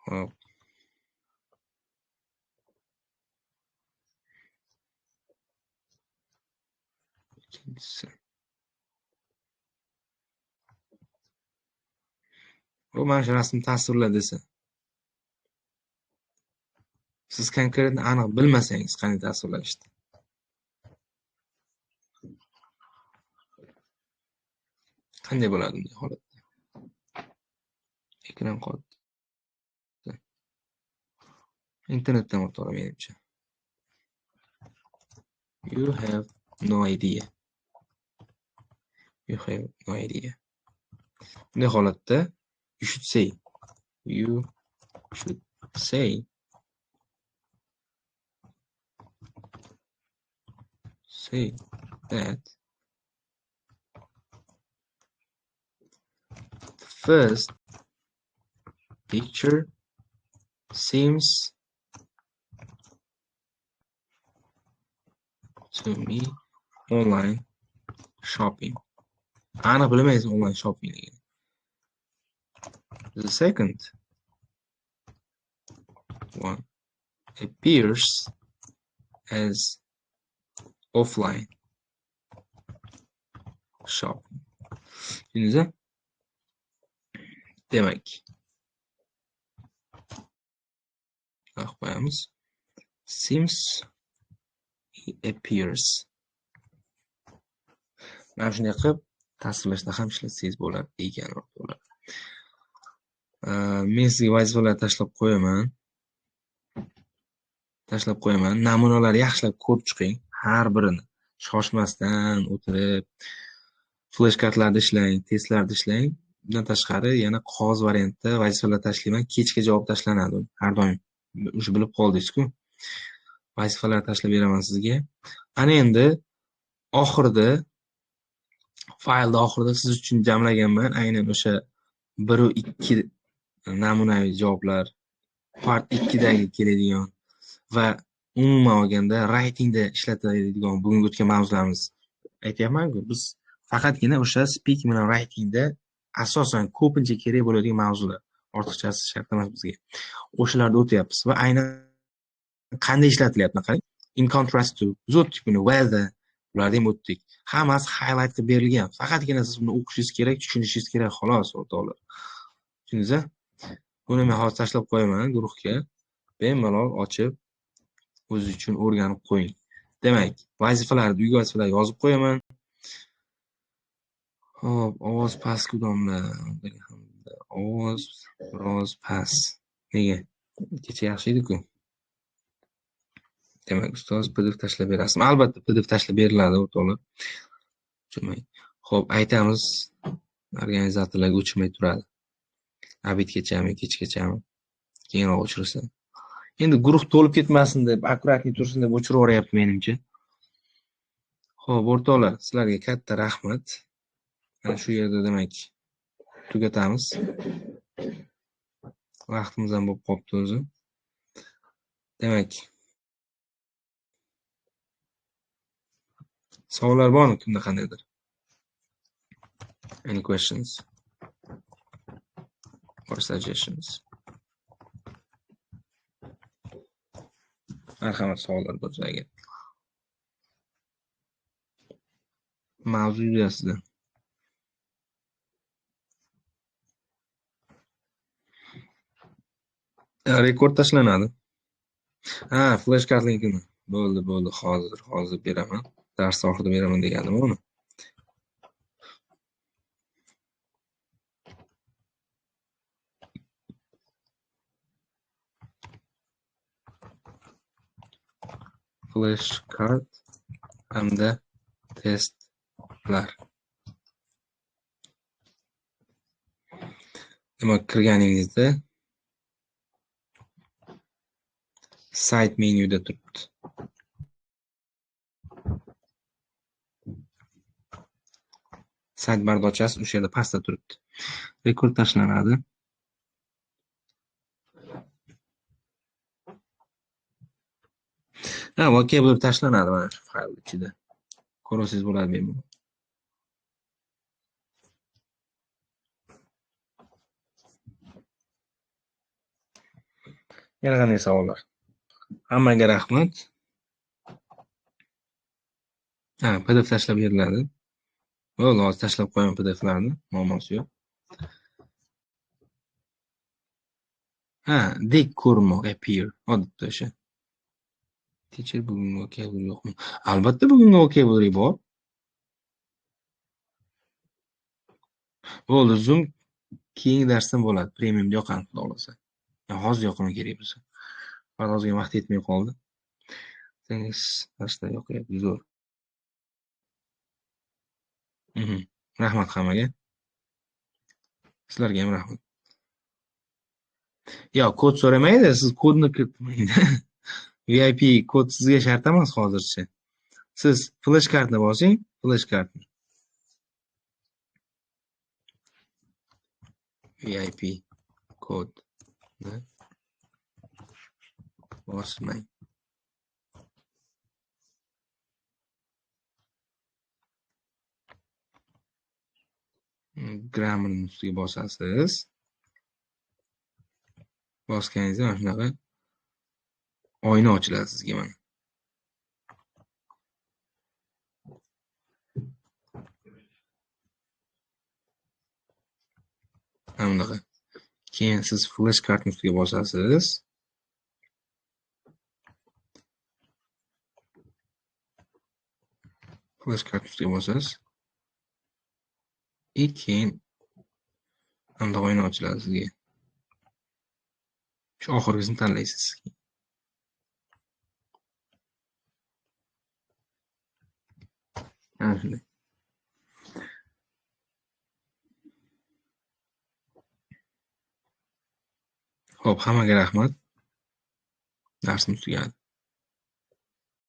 Hop. Bu mana shu rasmni tasvirla desa. Siz konkretni aniq bilmasangiz qanday tasvirlashni? Qanday bo'ladi bunday holatda? Ekran qotdi. Internetdan o'rtoqlar menimcha. You have no idea. Bunday holatda you should say that the first picture seems to me online shopping. Aniq bilmaysiz online shopping degani. The second one appears as offline shopping. Tushundingizmi? Demak, qo'yamiz. Seems he appears. Mana shunday qilib tasvirlashda ham ishlatsangiz bo'ladi, ekanroq bo'ladi. Men sizga vazifalar tashlab qo'yaman. Namunalarni yaxshilab ko'rib chiqing, har birini. Shoshmasdan o'tirib, flash kartlarda ishlang, testlarda ishlang. Bundan tashqari yana qog'oz variantda vazifalar tashlayman. Kechga javob tashlanadi har doim. O'sha bilib qoldingiz-ku. Vazifalar tashlab beraman sizga. Ana endi oxirida faylda oxirida siz uchun jamlaganman. Aynan o'sha 1 va 2 namunaviy javoblar, part 2 dagi keladigan va umuman olganda writingda ishlatiladigan bugungi o'tgan mavzularimiz aytyapman-ku, biz faqatgina o'sha speaking bilan writingda asosan ko'pincha kerak bo'ladigan mavzular. Ortiqchasi shart emas bizga. O'shalarda o'tyapmiz va aynan qanday ishlatilyapti qarang. In contrast to, biz o'tdik buni, whether ularni ham o'tdik. Hammasi highlight qilib berilgan. Faqatgina siz buni o'qishingiz kerak, tushunishingiz kerak xolos, o'rtoqlar. Tushundingizmi? Buni men hozir tashlab qo'yaman guruhga. Bemalol ochib o'z uchun o'rganib qo'ying. Demak, vazifalarni, uyga vazifalar yozib qo'yaman. Xo'p, ovoz pastku domla. Ovoz biroz past. Nega? Kecha yaxshi edi-ku. Demak, ustoz PDF tashlab berasizmi? Albatta, PDF tashlab beriladi, o'rtoqlar. Tushunmang. Xo'p, aytamiz. Organizatorlarga o'chirmay turadi. Abidgachami, kechgachami. Keyinroq o'chirsa. Endi guruh to'lib ketmasin deb, akkuratni tursin deb o'chirib yuboryapti menimcha. Xo'p, o'rtoqlar, sizlarga katta rahmat. Mana shu yerda demak tugatamiz. Vaqtimiz ham bo'lib qolibdi o'zi. Demak, savollar bormi kimda qandaydir? Any questions or suggestions? Marhamat, savollar bo'lsa agar. Mavzu yuzasidan. Rekord tashlanadi. Flash kart linkini. Bo'ldi, hozir beraman. Dars oxirida beraman degandim uni. Flash kart hamda testlar. Demak, kirganingizda sayt menyuda turibdi. Sayt bardochasi o'sha yerda pastda turibdi. Rekord tashlanadi. Okey bo'lib tashlanadi mana shu fayl ichida. Ko'rsangiz bo'ladi bemalol. Yana qanday savollar? Hammaga rahmat. PDF tashlab beriladi. Bo'ldi, hozir tashlab qo'yaman PDFlarni, muammosi yo'q. Dek ko'rinmoq, appear, odatda o'sha. Teacher bugungi vocabulary yo'qmi? Albatta bugungi vocabulary bor. Bo'ldi, Zoom keyingi darsdan bo'ladi. Premiumda yoqani xudo xolasa. Hozir yoqimi kerak bo'lsa. Hozirga vaqt yetmay qoldi. Desangiz, darslar yoqyapti, zo'r. Rahmat hammaga. Sizlarga ham rahmat. Kod so'ramaydi, siz kodni kiritmang. VIP kod sizga shart emas hozircha. Siz flash kartni bosing, flash kartni. VIP kodni bosmang. Grammarni ustiga bosasiz. Bosganingizda mana shunaqa oyna ochiladi sizga mana. Mana bunaqa. Keyin siz flash kartni ustiga bosasiz. Flash kart ustiga bosasiz. Keyin hamda oyna ochiladi sizga. Shu oxirgisini tanlaysiz. Mana shunday. Xo'p, hammaga rahmat. Darsimiz tugadi.